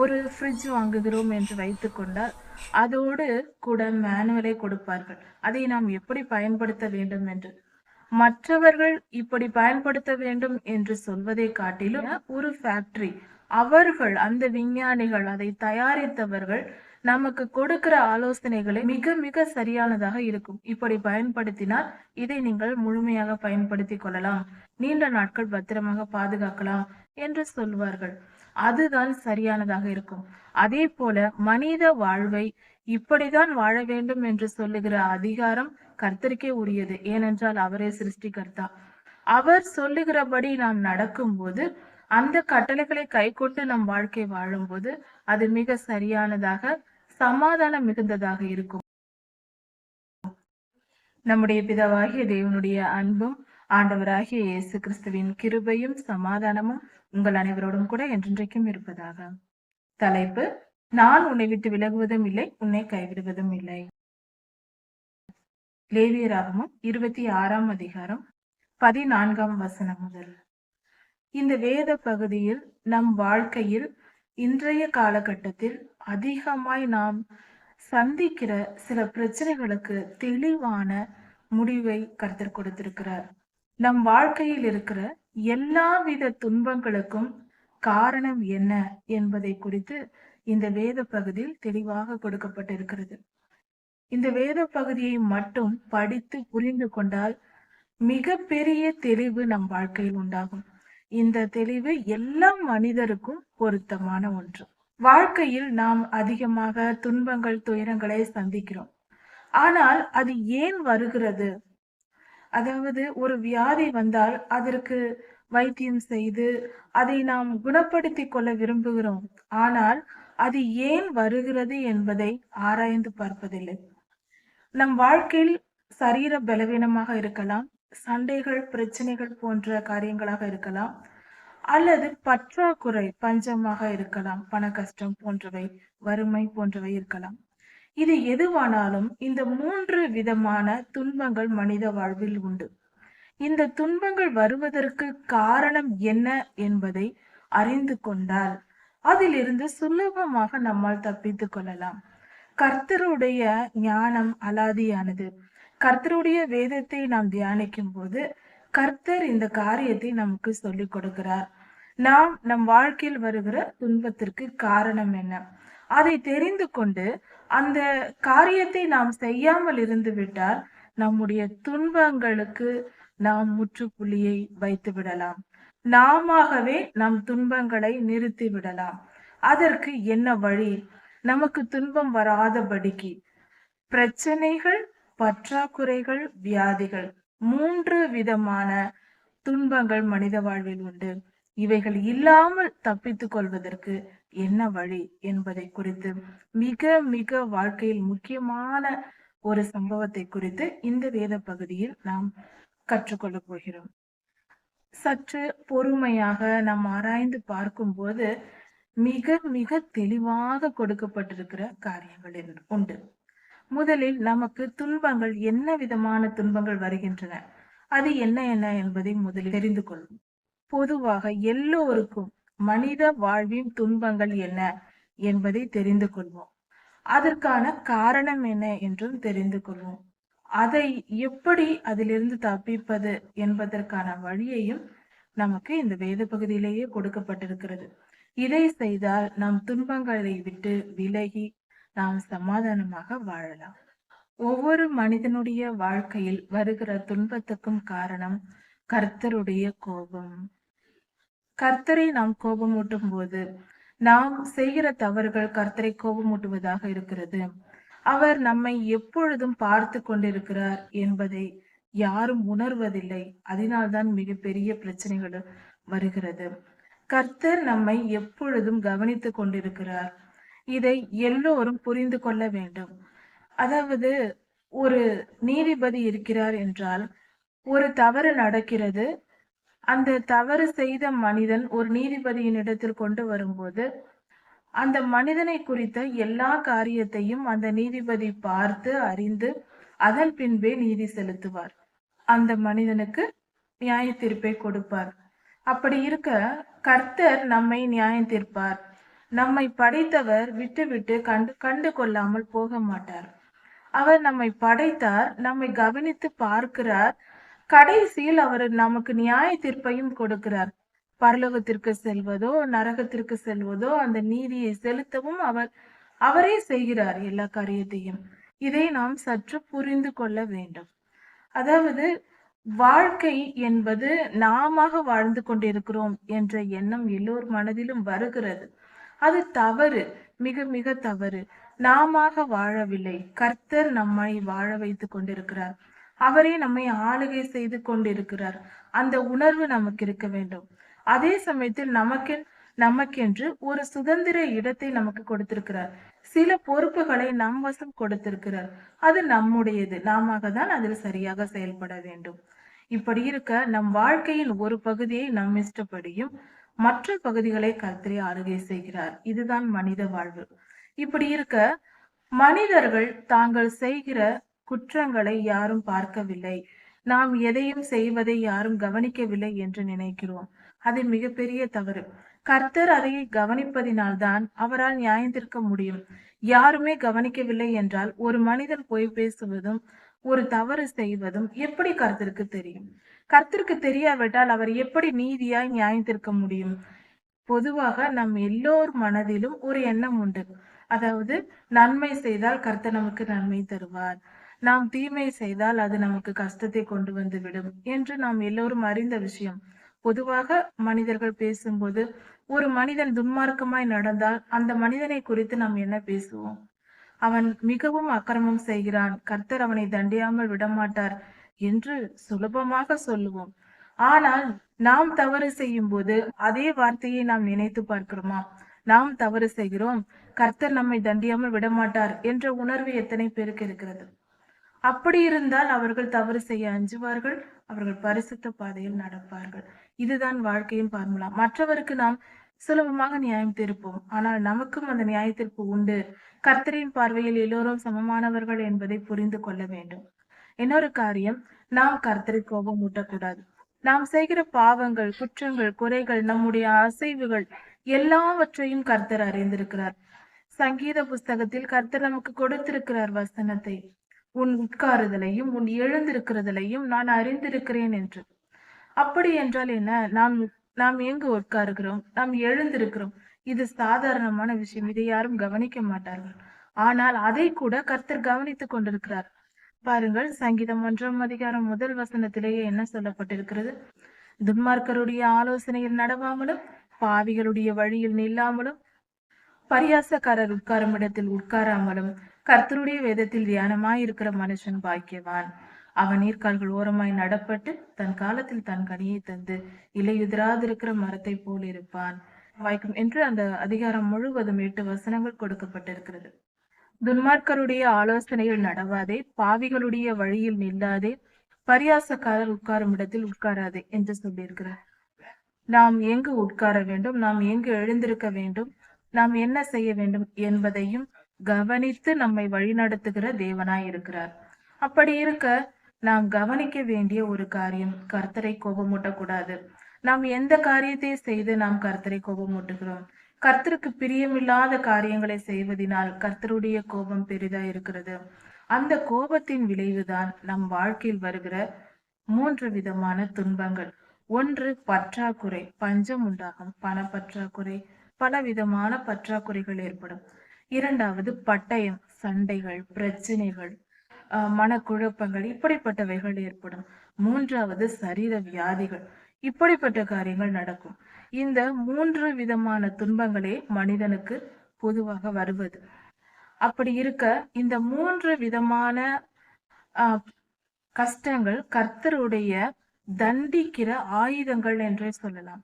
ஒரு ஃப்ரிட்ஜ் வாங்குகிறோம் என்று வைத்துக்கொண்டால், அதோடு கூட மேனுவலை கொடுப்பார்கள். அதை நாம் எப்படி பயன்படுத்த வேண்டும் என்று. மற்றவர்கள் இப்படி பயன்படுத்த வேண்டும் என்று சொல்வதை காட்டிலும் ஒரு ஃபேக்டரி, அவர்கள் அந்த விஞ்ஞானிகள் அதை தயாரித்தவர்கள் நமக்கு கொடுக்கிற ஆலோசனைகளை மிக மிக சரியானதாக இருக்கும். இப்படி பயன்படுத்தினால் இதை நீங்கள் முழுமையாக பயன்படுத்திக் கொள்ளலாம், நீண்ட நாட்கள் பத்திரமாக பாதுகாக்கலாம் என்று சொல்வார்கள். அதுதான் சரியானதாக இருக்கும். அதே போல மனித வாழ்வை இப்படிதான் வாழ வேண்டும் என்று சொல்லுகிற அதிகாரம் கர்த்தருக்கே உரியது. ஏனென்றால் அவரே சிருஷ்டிகர்த்தா. அவர் சொல்லுகிறபடி நாம் நடக்கும்போது, அந்த கட்டளைகளை கைக்கொண்டு நம் வாழ்க்கை வாழும்போது அது மிக சரியானதாக, சமாதானம் மிகுந்ததாக இருக்கும். நம்முடைய பிதாவாகிய தேவனுடைய அன்பும் ஆண்டவராகிய இயேசு கிறிஸ்துவின் கிருபையும் சமாதானமும் உங்கள் அனைவரோடும் கூட என்றென்றைக்கும் இருப்பதாக. தலைப்பு: நான் உன்னை விட்டு விலகுவதும் இல்லை, உன்னை கைவிடுவதும் இல்லை. லேவியராகமம் 26ஆம் அதிகாரம் 14ஆம் வசனம் முதல். இந்த வேத பகுதியில் நம் வாழ்க்கையில் இன்றைய காலகட்டத்தில் அதிகமாய் நாம் சந்திக்கிற சில பிரச்சனைகளுக்கு தெளிவான முடிவை கர்த்தர் கொடுத்திருக்கிறார். நம் வாழ்க்கையில் இருக்கிற எல்லாவித துன்பங்களுக்கும் காரணம் என்ன என்பதை குறித்து இந்த வேத பகுதியில் தெளிவாக கொடுக்கப்பட்டிருக்கிறது. இந்த வேத பகுதியை மட்டும் படித்து புரிந்து கொண்டால் மிக பெரிய தெளிவு நம் வாழ்க்கையில் உண்டாகும். இந்த தெளிவு எல்லா மனிதருக்கும் பொருத்தமான ஒன்று. வாழ்க்கையில் நாம் அதிகமாக துன்பங்கள், துயரங்களை சந்திக்கிறோம். ஆனால் அது ஏன் வருகிறது? அதாவது ஒரு வியாதி வந்தால் அதற்கு வைத்தியம் செய்து அதை நாம் குணப்படுத்திக் கொள்ள விரும்புகிறோம். ஆனால் அது ஏன் வருகிறது என்பதை ஆராய்ந்து பார்ப்பதில்லை. நம் வாழ்க்கையில் சரீர பலவீனமாக இருக்கலாம், சண்டைகள், பிரச்சனைகள் போன்ற காரியங்களாக இருக்கலாம், அல்லது பற்றாக்குறை, பஞ்சமாக இருக்கலாம், பண கஷ்டம் போன்றவை, வறுமை போன்றவை இருக்கலாம். இது எதுவானாலும் இந்த 3 விதமான துன்பங்கள் மனித வாழ்வில் உண்டு. இந்த துன்பங்கள் வருவதற்கு காரணம் என்ன என்பதை அறிந்து கொண்டால் அதிலிருந்து சுலபமாக நம்மால் தப்பித்துக் கொள்ளலாம். கர்த்தருடைய ஞானம் அலாதியானது. கர்த்தருடைய வேதத்தை நாம் தியானிக்கும் போது கர்த்தர் இந்த காரியத்தை நமக்கு சொல்லிக் கொடுக்கிறார். நாம் நம் வாழ்க்கையில் வருகிற துன்பத்திற்கு காரணம் என்ன, அதை தெரிந்து கொண்டு அந்த காரியத்தை நாம் செய்யாமல் இருந்து விட்டால் நம்முடைய துன்பங்களுக்கு நாம் முற்றுப்புள்ளியை வைத்து விடலாம். நாமவே நம் துன்பங்களை நிறுத்தி விடலாம். அதற்கு என்ன வழி? நமக்கு துன்பம் வராதபடிக்கு பிரச்சனைகள், பற்றாக்குறைகள், வியாதிகள், 3 விதமான துன்பங்கள் மனித வாழ்வில் உண்டு. இவைகள் இல்லாமல் தப்பித்துக் கொள்வதற்கு என்ன வழி என்பதை குறித்து மிக மிக வாழ்க்கையில் முக்கியமான ஒரு சம்பவத்தை குறித்து இந்த வேத பகுதியில் நாம் கற்றுக்கொள்ள போகிறோம். சற்று பொறுமையாக நாம் ஆராய்ந்து பார்க்கும்போது மிக மிக தெளிவாக கொடுக்கப்பட்டிருக்கிற காரியங்கள் உண்டு. முதலில் நமக்கு துன்பங்கள், என்ன விதமான துன்பங்கள் வருகின்றன, அது என்ன என்ன என்பதை முதலில் தெரிந்து கொள்வோம். பொதுவாக எல்லோருக்கும் மனித வாழ்வின் துன்பங்கள் என்ன என்பதை தெரிந்து கொள்வோம். அதற்கான காரணம் என்ன என்றும் தெரிந்து கொள்வோம். அதை எப்படி அதிலிருந்து தப்பிப்பது என்பதற்கான வழியையும் நமக்கு இந்த வேத பகுதியிலேயே கொடுக்கப்பட்டிருக்கிறது. இதை செய்தால் நம் துன்பங்களை விட்டு விலகி நாம் சமாதானமாக வாழலாம். ஒவ்வொரு மனிதனுடைய வாழ்க்கையில் வருகிற துன்பத்துக்கும் காரணம் கர்த்தருடைய கோபம். கர்த்தரை நாம் கோபமூட்டும் போது நாம் செய்கிற தவறுகள் கர்த்தரை கோபமூட்டுவதாக இருக்கிறது. அவர் நம்மை எப்பொழுதும் பார்த்து கொண்டிருக்கிறார் என்பதை யாரும் உணர்வதில்லை. அதனால்தான் மிகப்பெரிய பிரச்சனைகள் வருகிறது. கர்த்தர் நம்மை எப்பொழுதும் கவனித்துக் கொண்டிருக்கிறார். இதை எல்லோரும் புரிந்து கொள்ள வேண்டும். அதாவது ஒரு நீதிபதி இருக்கிறார் என்றால், ஒரு தவறு நடக்கிறது, அந்த தவறு செய்த மனிதன் ஒரு நீதிபதியின் இடத்தில் கொண்டு வரும்போது அந்த மனிதனை குறித்த எல்லா காரியத்தையும் அந்த நீதிபதி பார்த்து அறிந்து அதன் பின்பே நீதி செலுத்துவார். அந்த மனிதனுக்கு நியாய தீர்ப்பை கொடுப்பார். அப்படி இருக்க கர்த்தர் நம்மை நியாயம் தீர்ப்பார். நம்மை படைத்தவர் விட்டுவிட்டு கண்டு கொள்ளாமல் போக மாட்டார். அவர் நம்மை படைத்தார், நம்மை கவனித்து பார்க்கிறார். கடைசியில் அவர் நமக்கு நியாய தீர்ப்பையும் கொடுக்கிறார். பரலோகத்திற்கு செல்வதோ நரகத்திற்கு செல்வதோ அந்த நீதியை செலுத்தவும் அவரே செய்கிறார் எல்லா காரியத்தையும். இதை நாம் சற்று புரிந்து கொள்ள வேண்டும். அதாவது வாழ்க்கை என்பது நாம வாழ்ந்து கொண்டிருக்கிறோம் என்ற எண்ணம் எல்லோர் மனதிலும் வருகிறது. அது தவறு, மிக மிக தவறு. நாம வாழவில்லை, கர்த்தர் நம்மை வாழ வைத்துக் கொண்டிருக்கிறார். அவரே நம்மை ஆளுகை செய்து கொண்டிருக்கிறார். அந்த உணர்வு நமக்கு இருக்க வேண்டும். அதே சமயத்தில் நமக்கென்று ஒரு சுதந்திர இடத்தை நமக்கு கொடுத்திருக்கிறார். சில பொறுப்புகளை நம் வசம் கொடுத்திருக்கிறார். அது நம்முடையது. நாம தான் அதில் சரியாக செயல்பட வேண்டும். இப்படி இருக்க நம் வாழ்க்கையின் ஒரு பகுதியை நம் இஷ்டப்படியும் மற்ற பகுதிகளை கர்த்தரே ஆளுகை செய்கிறார். இதுதான் மனித வாழ்வு. இப்படி இருக்க மனிதர்கள் தாங்கள் செய்கிற குற்றங்களை யாரும் பார்க்கவில்லை, நாம் எதையும் செய்வதை யாரும் கவனிக்கவில்லை என்று நினைக்கிறோம். அது மிகப்பெரிய தவறு. கர்த்தர் அதை கவனிப்பதினால்தான் அவரால் நியாயந்திருக்க முடியும். யாருமே கவனிக்கவில்லை என்றால் ஒரு மனிதன் பொய் பேசுவதும் ஒரு தவறு செய்வதும் எப்படி கர்த்தருக்கு தெரியும்? கர்த்தருக்கு தெரியாவிட்டால் அவர் எப்படி நீதியாய் நியாயந்திருக்க முடியும்? பொதுவாக நம் எல்லோர் மனதிலும் ஒரு எண்ணம் உண்டு. அதாவது நன்மை செய்தால் கர்த்தர் நமக்கு நன்மை தருவார், நாம் தீமை செய்தால் அது நமக்கு கஷ்டத்தை கொண்டு வந்து விடும் என்று நாம் எல்லோரும் அறிந்த விஷயம். பொதுவாக மனிதர்கள் பேசும்போது ஒரு மனிதன் துன்மார்க்கமாய் நடந்தால் அந்த மனிதனை குறித்து நாம் என்ன பேசுவோம்? அவன் மிகவும் அக்கிரமம் செய்கிறான், கர்த்தர் அவனை தண்டியாமல் விடமாட்டார் என்று சுலபமாக சொல்லுவோம். ஆனால் நாம் தவறு செய்யும் போது அதே வார்த்தையை நாம் நினைத்து பார்க்கிறோமா? நாம் தவறு செய்கிறோம், கர்த்தர் நம்மை தண்டியாமல் விடமாட்டார் என்ற உணர்வு எத்தனை பேருக்கு இருக்கிறது? அப்படி இருந்தால் அவர்கள் தவறு செய்ய அஞ்சுவார்கள், அவர்கள் பரிசுத்த பாதையில் நடப்பார்கள். இதுதான் வாழ்க்கையின் பார்முலா. மற்றவருக்கு நாம் சுலபமாக நியாயம் தீர்ப்போம், ஆனால் நமக்கும் அந்த நியாய தீர்ப்பு உண்டு. கர்த்தரின் பார்வையில் எல்லோரும் சமமானவர்கள் என்பதை புரிந்து கொள்ள வேண்டும். இன்னொரு காரியம், நாம் கர்த்தரை கோபம் ஊட்டக்கூடாது. நாம் செய்கிற பாவங்கள், குற்றங்கள், குறைகள், நம்முடைய அசைவுகள் எல்லாவற்றையும் கர்த்தர் அறிந்திருக்கிறார். சங்கீத புஸ்தகத்தில் கர்த்தர் நமக்கு கொடுத்திருக்கிறார் வசனத்தை, உன் உட்காருதலையும் உன் எழுந்திருக்கிறதலையும் நான் அறிந்திருக்கிறேன் என்று. அப்படி என்றால் என்ன? நாம் எங்கு உட்காருகிறோம், நாம் எழுந்திருக்கிறோம், இது சாதாரணமான விஷயம். இதை யாரும் கவனிக்க மாட்டார்கள். ஆனால் அதை கூட கர்த்தர் கவனித்துக் கொண்டிருக்கிறார். பாருங்கள், சங்கீதம் 1 முதல் வசனத்திலேயே என்ன சொல்லப்பட்டிருக்கிறது? துன்மார்க்கருடைய ஆலோசனையில் நடவாமலும் பாவிகளுடைய வழியில் நில்லாமலும் பரியாசக்காரர் உட்காரும் இடத்தில் உட்காராமலும் கர்த்தருடைய வேதத்தில் தியானமாயிருக்கிற மனுஷன் பாக்கியவான். அவன் நீர்க்கால்கள் ஓரமாய் நடப்பட்டு தன் காலத்தில் தன் கனியை தந்து இலையுதிராதிருக்கிற மரத்தை போல் இருப்பான் வாய்க்கும் என்று அந்த அதிகாரம் முழுவதும் 8 வசனங்கள் கொடுக்கப்பட்டிருக்கிறது. துன்மார்க்கருடைய ஆலோசனையில் நடவாதே, பாவிகளுடைய வழியில் நில்லாதே, பரியாசக்காரர் உட்காரும் இடத்தில் உட்காராதே என்று சொல்லியிருக்கிறார். நாம் எங்கு உட்கார வேண்டும், நாம் எங்கு எழுந்திருக்க வேண்டும், நாம் என்ன செய்ய வேண்டும் என்பதையும் கவனித்து நம்மை வழிநடத்துகிற தேவனாய் இருக்கிறார். அப்படி இருக்க நாம் கவனிக்க வேண்டிய ஒரு காரியம், கர்த்தரை கோபமூட்டக்கூடாது. நாம் எந்த காரியத்தை செய்து நாம் கர்த்தரை கோபமூட்டுகிறோம்? கர்த்தருக்கு பிரியமில்லாத காரியங்களை செய்வதனால் கர்த்தருடைய கோபம் பெரிதா இருக்கிறது. அந்த கோபத்தின் விளைவுதான் நம் வாழ்க்கையில் வருகிற 3 விதமான துன்பங்கள். ஒன்று, பற்றாக்குறை, பஞ்சம் உண்டாகும், பணப்பற்றாக்குறை, பல விதமான பற்றாக்குறைகள் ஏற்படும். இரண்டாவது, பட்டயம், சண்டைகள், பிரச்சனைகள், மனக்குழப்பங்கள், இப்படிப்பட்டவைகள் ஏற்படும். மூன்றாவது, சரீர வியாதிகள். இப்படிப்பட்ட காரியங்கள் நடக்கும். இந்த 3 விதமான துன்பங்களே மனிதனுக்கு பொதுவாக வருவது. அப்படி இருக்க இந்த 3 விதமான கஷ்டங்கள் கர்த்தருடைய தண்டிக்கிற ஆயுதங்கள் என்றே சொல்லலாம்.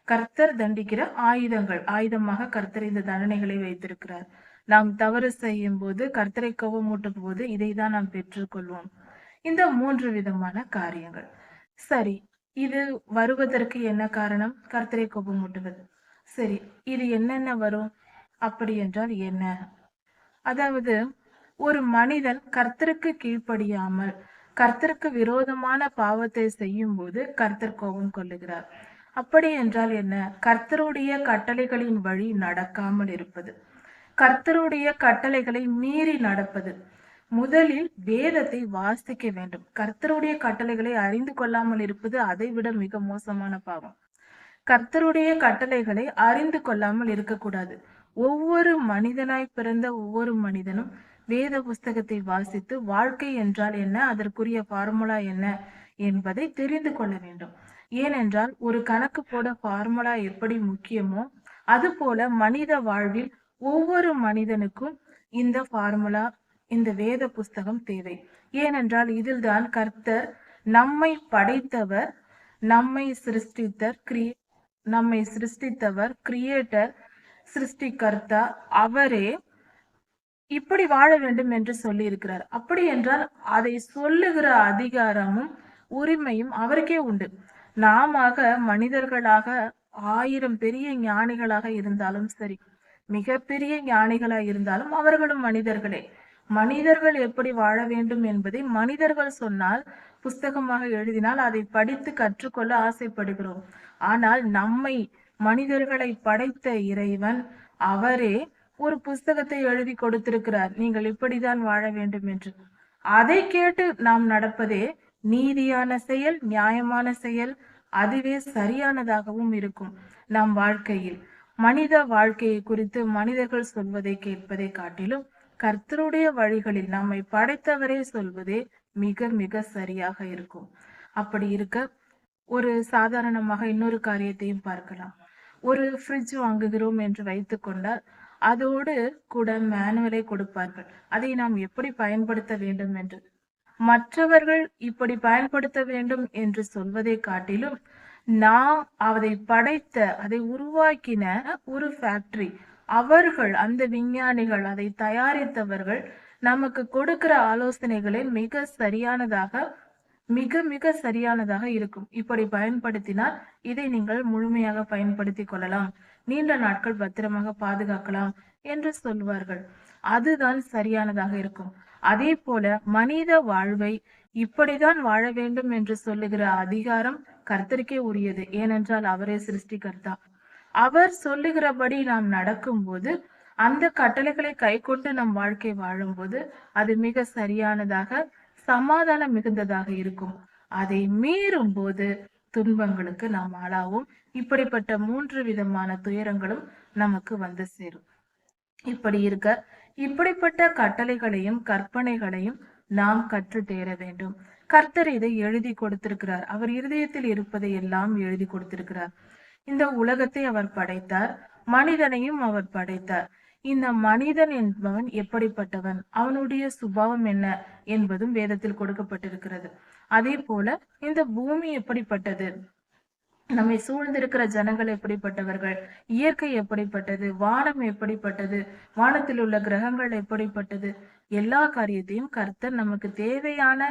கர்த்தர் தண்டிக்கிற ஆயுதங்கள், ஆயுதமாக கர்த்தர் இந்த தண்டனைகளை வைத்திருக்கிறார். நாம் தவறு செய்யும் போது, கர்த்தரை கோபமூட்டும் போது இதைதான் நாம் பெற்றுக்கொள்வோம். இந்த 3 விதமான காரியங்கள். சரி, இது வருவதற்கு என்ன காரணம்? கர்த்தரை கோபமூட்டுவது. சரி, இது என்னென்ன வரும்? அப்படி என்றால் என்ன? அதாவது ஒரு மனிதன் கர்த்தருக்கு கீழ்ப்படியாமல் கர்த்தருக்கு விரோதமான பாவத்தை செய்யும் போது கர்த்தர் கோபம் கொள்ளுகிறார். அப்படி என்றால் என்ன? கர்த்தருடைய கட்டளைகளின் வழி நடக்காமல் இருப்பது. கர்த்தருடைய கட்டளைகளை மீறி நடப்பது. முதலில் வேதத்தை வாசிக்க வேண்டும். கர்த்தருடைய கட்டளைகளை அறிந்து கொள்ளாமல் இருப்பது அதைவிட மிக மோசமான பாவம். கர்த்தருடைய கட்டளைகளை அறிந்து கொள்ளாமல் இருக்கக்கூடாது. ஒவ்வொரு மனிதனாய் பிறந்த ஒவ்வொரு மனிதனும் வேத புஸ்தகத்தை வாசித்து வாழ்க்கை என்றால் என்ன, அதற்குரிய ஃபார்முலா என்ன என்பதை தெரிந்து கொள்ள வேண்டும். ஏனென்றால் ஒரு கணக்கு போட ஃபார்முலா எப்படி முக்கியமோ அதுபோல மனித வாழ்வில் ஒவ்வொரு மனிதனுக்கும் இந்த ஃபார்முலா, இந்த வேத புஸ்தகம் தேவை. ஏனென்றால் இதில்தான் கர்த்தர் நம்மை படைத்தவர், நம்மை சிருஷ்டித்தர், நம்மை சிருஷ்டித்தவர், கிரியேட்டர், சிருஷ்டிகர்த்தா அவரே இப்படி வாழ வேண்டும் என்று சொல்லி இருக்கிறார். அப்படி என்றால் அதை சொல்லுகிற அதிகாரமும் உரிமையும் அவருக்கே உண்டு. நாம மனிதர்களாக 1000 பெரிய ஞானிகளாக இருந்தாலும் சரி, மிகப்பெரிய ஞானிகளாக இருந்தாலும் அவர்களும் மனிதர்களே. மனிதர்கள் எப்படி வாழ வேண்டும் என்பதை மனிதர்கள் சொன்னால், புஸ்தகமாக எழுதினால் அதை படித்து கற்றுக்கொள்ள ஆசைப்படுகிறோம். ஆனால் நம்மை மனிதர்களை படைத்த இறைவன் அவரே ஒரு புஸ்தகத்தை எழுதி கொடுத்திருக்கிறார், நீங்கள் இப்படிதான் வாழ வேண்டும் என்று. அதை கேட்டு நாம் நடப்பதே நீதியான செயல், நியாயமான செயல், அதுவே சரியானதாகவும் இருக்கும். நம் வாழ்க்கையில் மனித வாழ்க்கையை குறித்து மனிதர்கள் சொல்வதை கேட்பதை காட்டிலும் கர்த்தருடைய வழிகளில் நம்மை படைத்தவரே சொல்வதே மிக மிக சரியாக இருக்கும். அப்படி இருக்க ஒரு சாதாரணமாக இன்னொரு காரியத்தையும் பார்க்கலாம். ஒரு ஃப்ரிட்ஜ் வாங்குகிறோம் என்று வைத்துக் கொண்டால் அதோடு கூட மேனுவலை கொடுப்பார்கள், அதை நாம் எப்படி பயன்படுத்த வேண்டும் என்று. மற்றவர்கள் இப்படி பயன்படுத்த வேண்டும் என்று சொல்வதை காட்டிலும் நாம் அதை படைத்த, அதை உருவாக்கின ஒரு ஃபேக்டரி, அவர்கள், அந்த விஞ்ஞானிகள், அதை தயாரித்தவர்கள் நமக்கு கொடுக்கிற ஆலோசனைகளே மிக சரியானதாக, மிக மிக சரியானதாக இருக்கும். இப்படி பயன்படுத்தினால் இதை நீங்கள் முழுமையாக பயன்படுத்தி கொள்ளலாம், நீண்ட நாட்கள் பத்திரமாக பாதுகாக்கலாம் என்று சொல்வார்கள். அதுதான் சரியானதாக இருக்கும். அதே போல மனித வாழ்வை இப்படிதான் வாழ வேண்டும் என்று சொல்லுகிற அதிகாரம் கர்த்தருக்கே உரியது. ஏனென்றால் அவரே சிருஷ்டிகர்த்தா. அவர் சொல்லுகிறபடி நாம் நடக்கும்போது, அந்த கட்டளைகளை கை கொண்டு நம் வாழ்க்கை வாழும்போது அது மிக சரியானதாக, சமாதானம் மிகுந்ததாக இருக்கும். அதை மீறும் போது துன்பங்களுக்கு நாம் ஆளாவோம். இப்படிப்பட்ட 3 விதமான துயரங்களும் நமக்கு வந்து சேரும். இப்படி இருக்க இப்படிப்பட்ட கட்டளைகளையும் கற்பனைகளையும் நாம் கற்று தேர வேண்டும். கர்த்தர் இதை எழுதி கொடுத்திருக்கிறார். அவர் இருதயத்தில் இருப்பதை எல்லாம் எழுதி கொடுத்திருக்கிறார். இந்த உலகத்தை அவர் படைத்தார், மனிதனையும் அவர் படைத்தார். இந்த மனிதன் என்பவன் எப்படிப்பட்டவன், அவனுடைய சுபாவம் என்ன என்பதும் வேதத்தில் கொடுக்கப்பட்டிருக்கிறது. அதே போல இந்த பூமி எப்படிப்பட்டது, நம்மை சூழ்ந்திருக்கிற ஜனங்கள் எப்படிப்பட்டவர்கள், இயற்கை எப்படிப்பட்டது, வானம் எப்படிப்பட்டது, வானத்தில் உள்ள கிரகங்கள் எப்படிப்பட்டது, எல்லா காரியத்தையும் கர்த்தர் நமக்கு தேவையான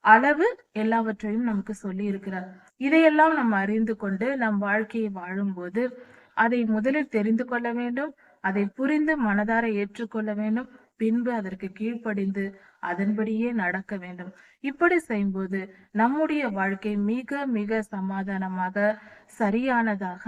அளவு எல்லாவற்றையும் நமக்கு சொல்லி இருக்கிறார். இதையெல்லாம் நாம் அறிந்து கொண்டு நம் வாழ்க்கையை வாழும்போது அதை முதலில் தெரிந்து கொள்ள வேண்டும், அதை புரிந்து மனதார ஏற்றுக்கொள்ள வேண்டும், பின்பு அதற்கு கீழ்ப்படிந்து அதன்படியே நடக்க வேண்டும். இப்படி செய்யும்போது நம்முடைய வாழ்க்கை மிக மிக சமாதானமாக, சரியானதாக,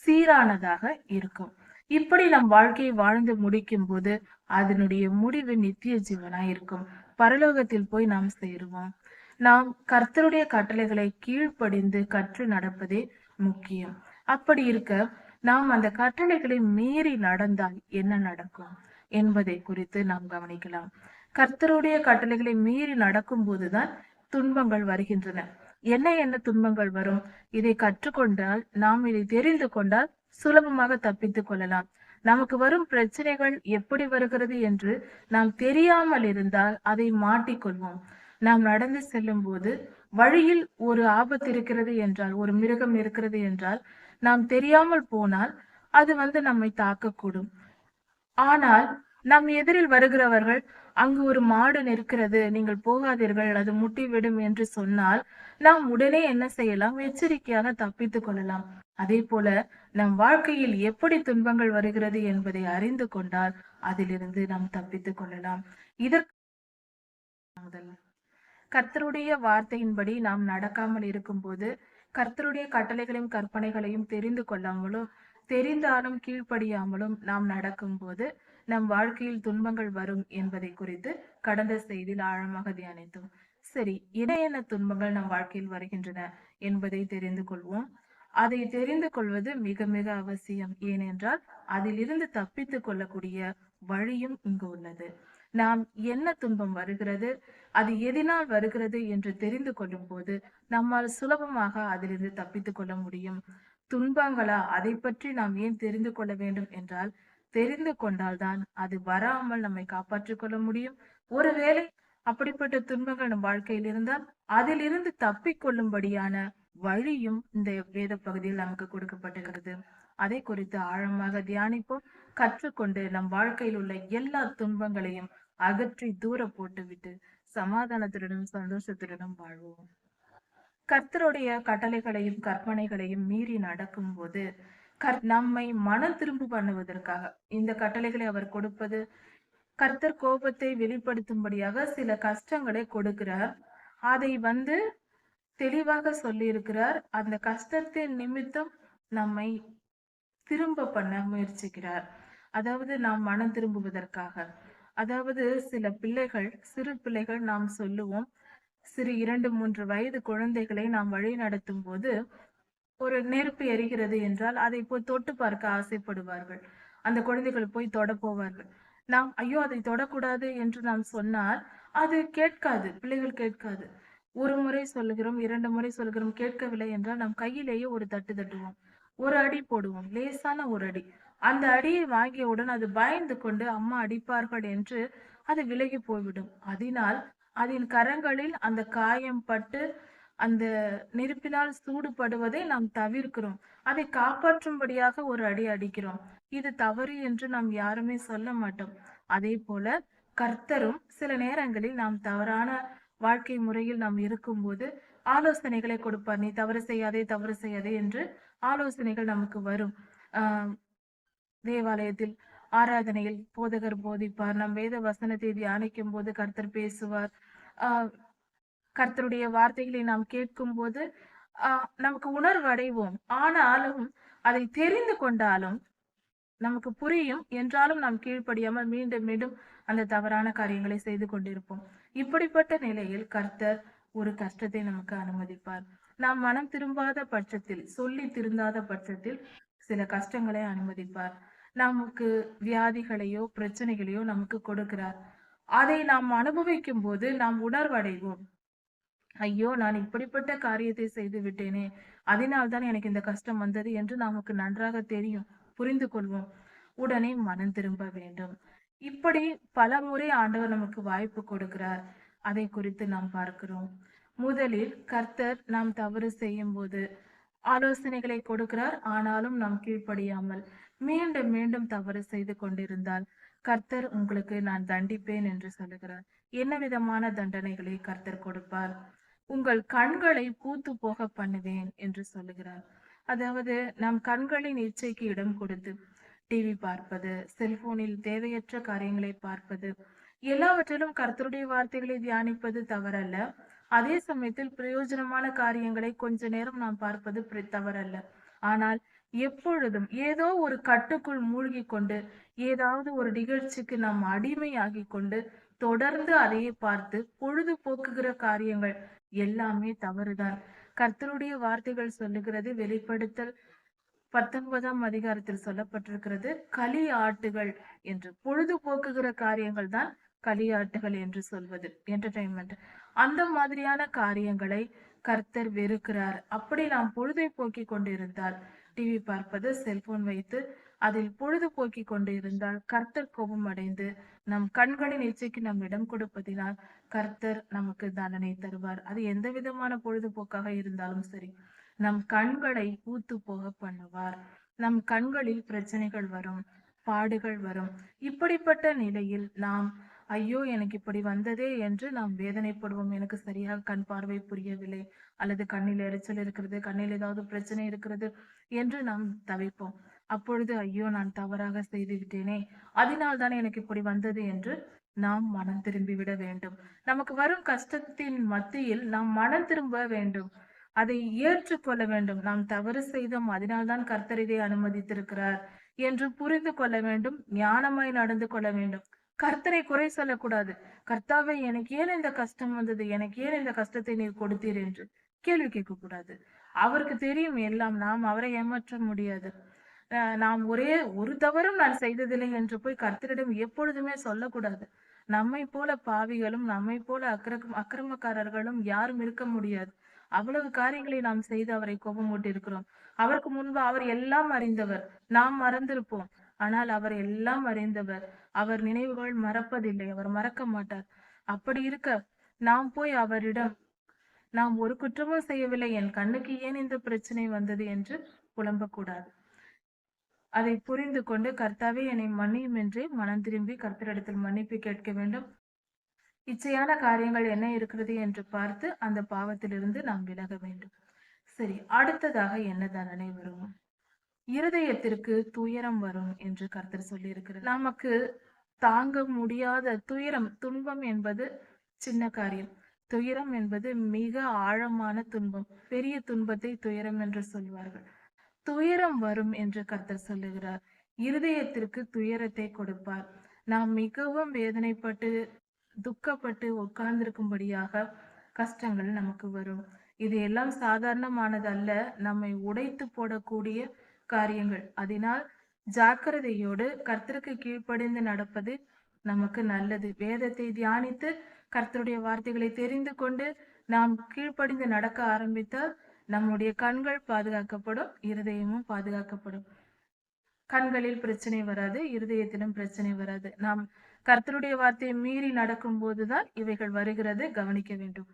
சீரானதாக இருக்கும். இப்படி நம் வாழ்க்கையை வாழ்ந்து முடிக்கும் போது அதனுடைய முடிவு நித்திய ஜீவனாய் இருக்கும். பரலோகத்தில் போய் நாம் சேருவோம். நாம் கர்த்தருடைய கட்டளைகளை கீழ்ப்படிந்து கற்று நடப்பதே முக்கியம். அப்படி இருக்க நாம் அந்த கட்டளைகளை மீறி நடந்தால் என்ன நடக்கும் என்பதை குறித்து நாம் கவனிக்கலாம். கர்த்தருடைய கட்டளைகளை மீறி நடக்கும் போதுதான் துன்பங்கள் வருகின்றன. என்ன என்ன துன்பங்கள் வரும்? இதை கற்றுக்கொண்டால், நாம் இதை தெரிந்து கொண்டால் சுலபமாக தப்பித்துக் கொள்ளலாம். நமக்கு வரும் பிரச்சனைகள் எப்படி வருகிறது என்று நாம் தெரியாமல் இருந்தால் அதை மாட்டிக்கொள்வோம். நாம் நடந்து செல்லும் போது வழியில் ஒரு ஆபத்து இருக்கிறது என்றால், ஒரு மிருகம் இருக்கிறது என்றால், நாம் தெரியாமல் போனால் அது நம்மை தாக்கக்கூடும். ஆனால் நம் எதிரில் வருகிறவர்கள், அங்கு ஒரு மாடு நிற்கிறது, நீங்கள் போகாதீர்கள், அது முட்டிவிடும் என்று சொன்னால் நாம் உடனே என்ன செய்யலாம்? எச்சரிக்கையாக தப்பித்துக் கொள்ளலாம். அதே போல நம் வாழ்க்கையில் எப்படி துன்பங்கள் வருகிறது என்பதை அறிந்து கொண்டால் அதிலிருந்து நாம் தப்பித்துக் கொள்ளலாம். இதற்கு கர்த்தருடைய வார்த்தையின்படி நாம் நடக்காமல் இருக்கும்போது கர்த்தருடைய கட்டளைகளையும் கற்பனைகளையும் தெரிந்து கொள்ளாமலும் தெரிந்தாலும் கீழ்ப்படியாமலும் நாம் நடக்கும்போது நம் வாழ்க்கையில் துன்பங்கள் வரும் என்பதை குறித்து கடந்த செய்தியில் ஆழமாக தியானித்தோம். சரி, என்ன துன்பங்கள் நம் வாழ்க்கையில் வருகின்றன என்பதை தெரிந்து கொள்வோம். அதை தெரிந்து கொள்வது மிக மிக அவசியம். ஏனென்றால் அதிலிருந்து தப்பித்துக் கொள்ளக்கூடிய வழியும் இங்கு உள்ளது. நாம் என்ன துன்பம் வருகிறது, அது எதனால் வருகிறது என்று தெரிந்து கொள்ளும் போது நம்மால் சுலபமாக அதிலிருந்து தப்பித்துக் கொள்ள முடியும். துன்பங்களா, அதை பற்றி நாம் ஏன் தெரிந்து கொள்ள வேண்டும் என்றால், தெரிந்து கொண்டால்தான் அது வராமல் நம்மை காப்பாற்றிக் கொள்ள முடியும். ஒருவேளை அப்படிப்பட்ட துன்பங்கள் நம் வாழ்க்கையில் இருந்தால் அதிலிருந்து தப்பிக் கொள்ளும்படியான வழியும் இந்த வேத பகுதியில் நமக்கு கொடுக்கப்பட்டிருக்கிறது. அதை குறித்து ஆழமாக தியானிப்போம். கற்றுக்கொண்டு நம் வாழ்க்கையில் உள்ள எல்லா துன்பங்களையும் அகற்றி தூர போட்டுவிட்டு சமாதானத்துடனும் சந்தோஷத்துடனும் வாழ்வோம். கர்த்தருடைய கட்டளைகளையும் கற்பனைகளையும் மீறி நடக்கும் போது நம்மை மனம் திரும்ப பண்ணுவதற்காக இந்த கட்டளைகளை அவர் கொடுப்பது. கர்த்தர் கோபத்தை வெளிப்படுத்தும்படியாக சில கஷ்டங்களை கொடுக்கிறார். அதை தெளிவாக சொல்லி இருக்கிறார். அந்த கஷ்டத்தின் நிமித்தம் நம்மை திரும்ப பண்ண முயற்சிக்கிறார். அதாவது நாம் மனம் திரும்புவதற்காக. அதாவது சில பிள்ளைகள், சிறு பிள்ளைகள், நாம் சொல்லுவோம், சிறு 2-3 வயது குழந்தைகளை நாம் வழி நடத்தும் போது ஒரு நெருப்பு எரிகிறது என்றால் அதை போய் தொட்டு பார்க்க ஆசைப்படுவார்கள். அந்த குழந்தைகள் போய் தொட போவார்கள். நாம் ஐயோ அதை தொடக்கூடாது என்று நாம் சொன்னால் அது கேட்காது, பிள்ளைகள் கேட்காது. ஒரு முறை சொல்லுகிறோம், 2 முறை சொல்லுகிறோம், கேட்கவில்லை என்றால் நம் கையிலேயே ஒரு தட்டு தட்டுவோம், ஒரு அடி போடுவோம், லேசான ஒரு அடி. அந்த அடியை வாங்கியவுடன் அது பயந்து கொண்டு அம்மா அடிப்பார்கள் என்று அது விலகி போய்விடும். அதனால் அதன் கரங்களில் அந்த காயம் பட்டு அந்த நெருப்பினால் சூடுபடுவதை நாம் தவிர்க்கிறோம். அதை காப்பாற்றும்படியாக ஒரு அடி அடிக்கிறோம். இது தவறு என்று நாம் யாருமே சொல்ல மாட்டோம். அதே போல கர்த்தரும் சில நேரங்களில் நாம் தவறான வாழ்க்கை முறையில் நாம் இருக்கும்போது ஆலோசனைகளை கொடுப்பார். நீ தவறு செய்யாதே, தவறு செய்யாதே என்று ஆலோசனைகள் நமக்கு வரும். தேவாலயத்தில் ஆராதனையில் போதகர் போதிப்பார். நம் வேத வசனத்தை தியானிக்கும் போது கர்த்தர் பேசுவார். கர்த்தருடைய வார்த்தைகளை நாம் கேட்கும் போது நமக்கு உணர்வு அடைவோம். ஆனாலும் அதை தெரிந்து கொண்டாலும் நமக்கு புரியும் என்றாலும் நாம் கீழ்ப்படியாமல் மீண்டும் மீண்டும் அந்த தவறான காரியங்களை செய்து கொண்டிருப்போம். இப்படிப்பட்ட நிலையில் கர்த்தர் ஒரு கஷ்டத்தை நமக்கு அனுமதிப்பார். நாம் மனம் திரும்பாத பட்சத்தில், சொல்லி திருந்தாத பட்சத்தில் சில கஷ்டங்களை அனுமதிப்பார். நமக்கு வியாதிகளையோ பிரச்சனைகளையோ நமக்கு கொடுக்கிறார். அதை நாம் அனுபவிக்கும் போது நாம் உணர்வடைவோம். ஐயோ, நான் இப்படிப்பட்ட காரியத்தை செய்து விட்டேனே, அதனால்தான் எனக்கு இந்த கஷ்டம் வந்தது என்று நமக்கு நன்றாக தெரியும், புரிந்து கொள்வோம். உடனே மனம் திரும்ப வேண்டும். இப்படி பல முறை ஆண்டவர் நமக்கு வாய்ப்பு கொடுக்கிறார். அதை குறித்து நாம் பார்க்கிறோம். முதலில் கர்த்தர் நாம் தவறு செய்யும் போது ஆலோசனைகளை கொடுக்கிறார். ஆனாலும் நாம் கீழ்ப்படியாமல் மீண்டும் மீண்டும் தவறு செய்து கொண்டிருந்தால் கர்த்தர் உங்களுக்கு நான் தண்டிப்பேன் என்று சொல்லுகிறார். என்ன விதமான தண்டனைகளை கர்த்தர் கொடுப்பார்? உங்கள் கண்களை பூத்து போக பண்ணுவேன் என்று சொல்லுகிறார். அதாவது நம் கண்களின் இச்சைக்கு இடம் கொடுத்து டிவி பார்ப்பது, செல்போனில் தேவையற்ற காரியங்களை பார்ப்பது, எல்லாவற்றிலும் கர்த்தருடைய வார்த்தைகளை தியானிப்பது தவறல்ல. அதே சமயத்தில் பிரயோஜனமான காரியங்களை கொஞ்ச நேரம் நாம் பார்ப்பது தவறல்ல. ஆனால் எப்பொழுதும் ஏதோ ஒரு கட்டுக்குள் மூழ்கி கொண்டு ஏதாவது ஒரு நிகழ்ச்சிக்கு நாம் அடிமையாகி கொண்டு தொடர்ந்து அதையே பார்த்து பொழுதுபோக்குகிற காரியங்கள் எல்லாமே தவறுதான். கர்த்தருடைய வார்த்தைகள் சொல்லுகிறது, வெளிப்படுத்தல் 19ஆம் அதிகாரத்தில் சொல்லப்பட்டிருக்கிறது, களியாட்டுகள் என்று. பொழுதுபோக்குகிற காரியங்கள் தான் களியாட்டுகள் என்று சொல்வது, என்டர்டைன்மெண்ட். அந்த மாதிரியான காரியங்களை கர்த்தர் வெறுக்கிறார். அப்படி நாம் பொழுதை போக்கி கொண்டிருந்தால், டிவி பார்ப்பது, செல்போன் வைத்து அதில் பொழுதுபோக்கி கொண்டு இருந்தால் கர்த்தர் கோபம் அடைந்து நம் கண்களின் இச்சைக்கு நம் இடம் கொடுப்பதினால் கர்த்தர் நமக்கு தண்டனை தருவார். அது எந்த விதமான பொழுதுபோக்காக இருந்தாலும் சரி, நம் கண்களை பூத்து போக பண்ணுவார். நம் கண்களில் பிரச்சனைகள் வரும், பாடுகள் வரும். இப்படிப்பட்ட நிலையில் நாம் ஐயோ எனக்கு இப்படி வந்ததே என்று நாம் வேதனைப்படுவோம். எனக்கு சரியாக கண் பார்வை புரியவில்லை, அல்லது கண்ணில் எரிச்சல் இருக்கிறது, கண்ணில் ஏதாவது பிரச்சனை இருக்கிறது என்று நாம் தவிப்போம். அப்பொழுது ஐயோ நான் தவறாக செய்து விட்டேனே, அதனால் தானே எனக்கு இப்படி வந்தது என்று நாம் மனம் திரும்பி விட வேண்டும். நமக்கு வரும் கஷ்டத்தின் மத்தியில் நாம் மனம் திரும்ப வேண்டும். அதை ஏற்றுக்கொள்ள வேண்டும். நாம் தவறு செய்தோம், அதனால்தான் கர்த்தர் இதை அனுமதித்திருக்கிறார் என்று புரிந்து கொள்ள வேண்டும். ஞானமாய் நடந்து கொள்ள வேண்டும். கர்த்தரை குறை சொல்லக்கூடாது. கர்த்தாவே, எனக்கு ஏன் இந்த கஷ்டம் வந்தது, எனக்கு ஏன் இந்த கஷ்டத்தை நீர் கொடுத்தீர் என்று கேள்வி கேட்க கூடாது. அவருக்கு தெரியும் எல்லாம். நாம் அவரை ஏமாற்ற முடியாது. நாம் ஒரே ஒரு தவறும் நான் செய்ததில்லை என்று போய் கர்த்தரிடம் எப்பொழுதுமே சொல்லக்கூடாது. நம்மை போல பாவிகளும் நம்மை போல அக்கிரமக்காரர்களும் யாரும் இருக்க முடியாது. அவ்வளவு காரியங்களை நாம் செய்து அவரை கோபமூட்டி இருக்கிறோம். அவருக்கு முன்பு அவர் எல்லாம் அறிந்தவர். நாம் மறந்திருப்போம். ஆனால் அவர் எல்லாம் அறிந்தவர். அவர் நினைவுகள் மறப்பதில்லை. அவர் மறக்க மாட்டார். அப்படி இருக்க நாம் போய் அவரிடம் நாம் ஒரு குற்றமும் செய்யவில்லை, என் கண்ணுக்கு ஏன் இந்த பிரச்சனை வந்தது என்று புலம்பக்கூடாது. அதை புரிந்து கொண்டு கர்த்தாவே என்னை மன்னியும் என்று மனம் திரும்பி கர்த்தரிடத்தில் மன்னிப்பு கேட்க வேண்டும். இச்சையான காரியங்கள் என்ன இருக்கிறது என்று பார்த்து அந்த பாவத்திலிருந்து நாம் விலக வேண்டும். சரி, அடுத்ததாக என்ன தண்டனை வரும்? இருதயத்திற்கு துயரம் வரும் என்று கர்த்தர் சொல்லி இருக்கிறார். நமக்கு தாங்க முடியாத துயரம், துன்பம் என்பது சின்ன காரியம். துயரம் என்பது மிக ஆழமான துன்பம். பெரிய துன்பத்தை துயரம் என்று சொல்வார்கள். துயரம் வரும் என்று கர்த்தர் சொல்லுகிறார். இருதயத்திற்கு துயரத்தை கொடுப்பார். நாம் மிகவும் வேதனைப்பட்டு துக்கப்பட்டு உட்கார்ந்திருக்கும்படியாக கஷ்டங்கள் நமக்கு வரும். இது எல்லாம் சாதாரணமானதல்ல, நம்மை உடைத்து போடக்கூடிய காரியங்கள். அதனால் ஜாக்கிரதையோடு கர்த்தருக்கு கீழ்ப்படிந்து நடப்பது நமக்கு நல்லது. வேதத்தை தியானித்து கர்த்தருடைய வார்த்தைகளை தெரிந்து கொண்டு நாம் கீழ்ப்படிந்து நடக்க ஆரம்பித்தால் நம்முடைய கண்கள் பாதுகாக்கப்படும், இருதயமும் பாதுகாக்கப்படும். கண்களில் பிரச்சனை வராது, இருதயத்திலும் பிரச்சனை வராது. நாம் கர்த்தருடைய வார்த்தையை மீறி நடக்கும் போதுதான் இவைகள் வருகிறது, கவனிக்க வேண்டும்.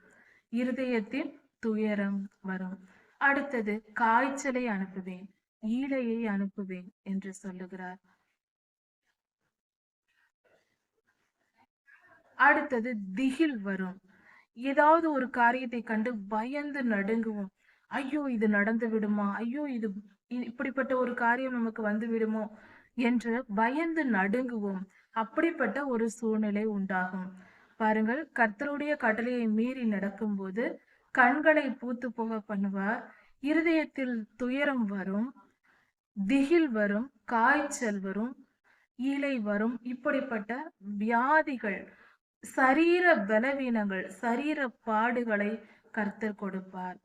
இருதயத்தின் துயரம் வரும். அடுத்தது காய்ச்சலை அனுப்புவேன், ஈழையை அனுப்புவேன் என்று சொல்லுகிறார். அடுத்தது திகில் வரும். ஏதாவது ஒரு காரியத்தை கண்டு பயந்து நடுங்குவோம். ஐயோ, இது நடந்து விடுமா, ஐயோ இது இப்படிப்பட்ட ஒரு காரியம் நமக்கு வந்து விடுமோ என்று பயந்து நடுங்குவோம். அப்படிப்பட்ட ஒரு சூழ்நிலை உண்டாகும். பாருங்கள், கர்த்தருடைய கட்டளையை மீறி நடக்கும்போது கண்களை பூத்து போக பண்ணுவார். இருதயத்தில் துயரம் வரும், திகில் வரும், காய்ச்சல் வரும், ஈழை வரும். இப்படிப்பட்ட வியாதிகள், சரீர பலவீனங்கள், சரீர பாடுகளை கர்த்தர் கொடுப்பார்.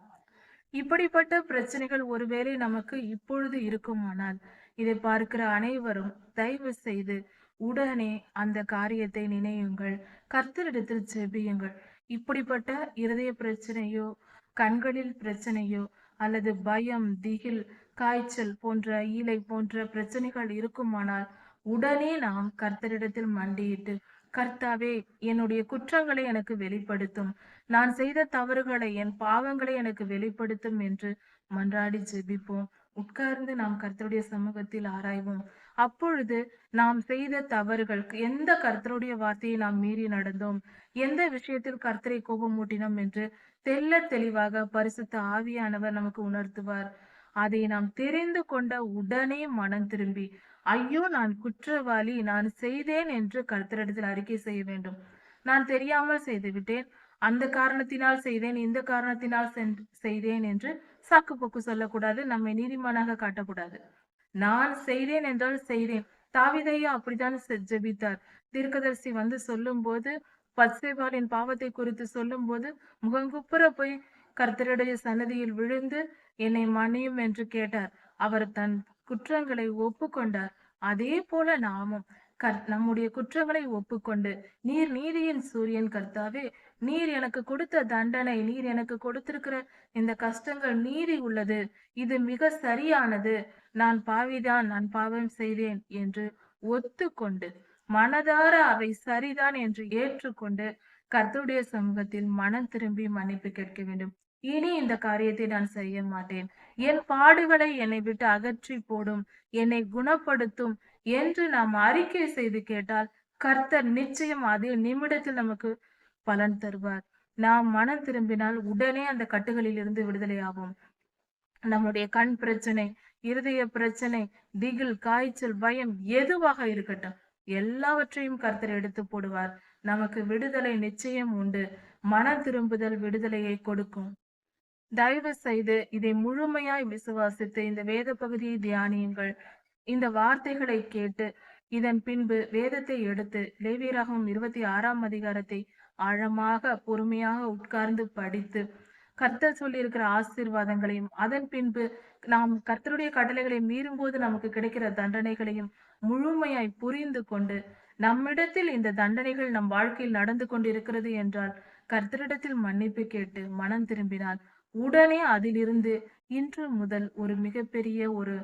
இப்படிப்பட்ட பிரச்சனைகள் ஒருவேளை நமக்கு இப்பொழுது இருக்குமானால் இதை பார்க்கிற அனைவரும் தயவு செய்து உடனே அந்த காரியத்தை நினையுங்கள், கர்த்தரிடத்தில் ஜெபியுங்கள். இப்படிப்பட்ட இருதய பிரச்சனையோ, கண்களில் பிரச்சனையோ, அல்லது பயம், திகில், காய்ச்சல் போன்ற, ஈழை போன்ற பிரச்சனைகள் இருக்குமானால் உடனே நாம் கர்த்தரிடத்தில் மண்டியிட்டு, கர்த்தாவே, என்னுடைய குற்றங்களை எனக்கு வெளிப்படுத்தும், நான் செய்த தவறுகளை, என் பாவங்களை எனக்கு வெளிப்படுத்தும் என்று மன்றாடி ஜெபிப்போம். உட்கார்ந்து நாம் கர்த்தருடைய சமூகத்தில் ஆராய்வோம். அப்பொழுது நாம் செய்த தவறுகள், எந்த கர்த்தருடைய வார்த்தையை நாம் மீறி நடந்தோம், எந்த விஷயத்தில் கர்த்தரை கோபமூட்டினோம் என்று தெள்ள தெளிவாக பரிசுத்த ஆவியானவர் நமக்கு உணர்த்துவார். அதை நாம் தெரிந்து கொண்ட உடனே மனம் திரும்பி, ஐயோ, நான் குற்றவாளி, நான் செய்தேன் என்று கர்த்தரிடத்தில் அறிக்கை செய்ய வேண்டும். நான் தெரியாமல் செய்துவிட்டேன், அந்த காரணத்தினால் செய்தேன், இந்த காரணத்தினால் செய்தேன் என்று சாக்கு போக்கு சொல்லக்கூடாது. நம்மை நீதிமானாக காட்டக்கூடாது. நான் செய்தேன் என்றால் செய்தேன். தாவீதையா அப்படித்தான் ஜெபித்தார். தீர்க்கதரிசி வந்து சொல்லும் போது, பத்சேபாளின் பாவத்தை குறித்து சொல்லும் போது முகங்குப்புற போய் கர்த்தருடைய சன்னதியில் விழுந்து என்னை மன்னியும் என்று கேட்டார். அவர் தன் குற்றங்களை ஒப்புக்கொண்டார். அதே போல நாமும் நம்முடைய குற்றங்களை ஒப்புக்கொண்டு, நீர் நீதியின் சூரியன் கர்த்தாவே, நீர் எனக்கு கொடுத்த தண்டனை, நீர் எனக்கு கொடுத்திருக்கிற இந்த கஷ்டங்கள் நீதி உள்ளது, இது மிக சரியானது, நான் பாவிதான், நான் பாவம் செய்தேன் என்று ஒத்துக்கொண்டு, மனதார அவை சரிதான் என்று ஏற்றுக்கொண்டு கர்த்தருடைய சமூகத்தில் மனம் திரும்பி மன்னிப்பு கேட்க வேண்டும். இனி இந்த காரியத்தை நான் செய்ய மாட்டேன், என் பாடுகளை என்னை விட்டு அகற்றி போடும், என்னை குணப்படுத்தும் என்று நாம் அறிக்கை செய்து கேட்டால் கர்த்தர் நிச்சயம் அதே நிமிடத்தில் நமக்கு பலன் தருவார். நாம் மனம் திரும்பினால் உடனே அந்த கட்டுகளில் இருந்து விடுதலை ஆகும். நம்முடைய கண் பிரச்சனை, இருதய பிரச்சனை, திகில், காய்ச்சல், பயம் எதுவாக இருக்கட்டும், எல்லாவற்றையும் கர்த்தர் எடுத்து போடுவார். நமக்கு விடுதலை நிச்சயம் உண்டு. மனம் திரும்புதல் விடுதலையை கொடுக்கும். தயவு செய்து இதை முழுமையாய் விசுவாசித்து இந்த வேத பகுதியை தியானியுங்கள். இந்த வார்த்தைகளை கேட்டு இதன் பின்பு வேதத்தை எடுத்து லேவியராகமம் 26ஆம் அதிகாரத்தை ஆழமாக பொறுமையாக உட்கார்ந்து படித்து கர்த்தர் சொல்லியிருக்கிற ஆசீர்வாதங்களையும் அதன் பின்பு நாம் கர்த்தருடைய கட்டளைகளை மீறும்போது நமக்கு கிடைக்கிற தண்டனைகளையும் முழுமையாய் புரிந்து கொண்டு நம்மிடத்தில் இந்த தண்டனைகள் நம் வாழ்க்கையில் நடந்து கொண்டிருக்கிறது என்றால் கர்த்தரிடத்தில் மன்னிப்பு கேட்டு மனம் திரும்பினால் உடனே அதிலிருந்து இன்று முதல் ஒரு மிகப்பெரிய ஒரு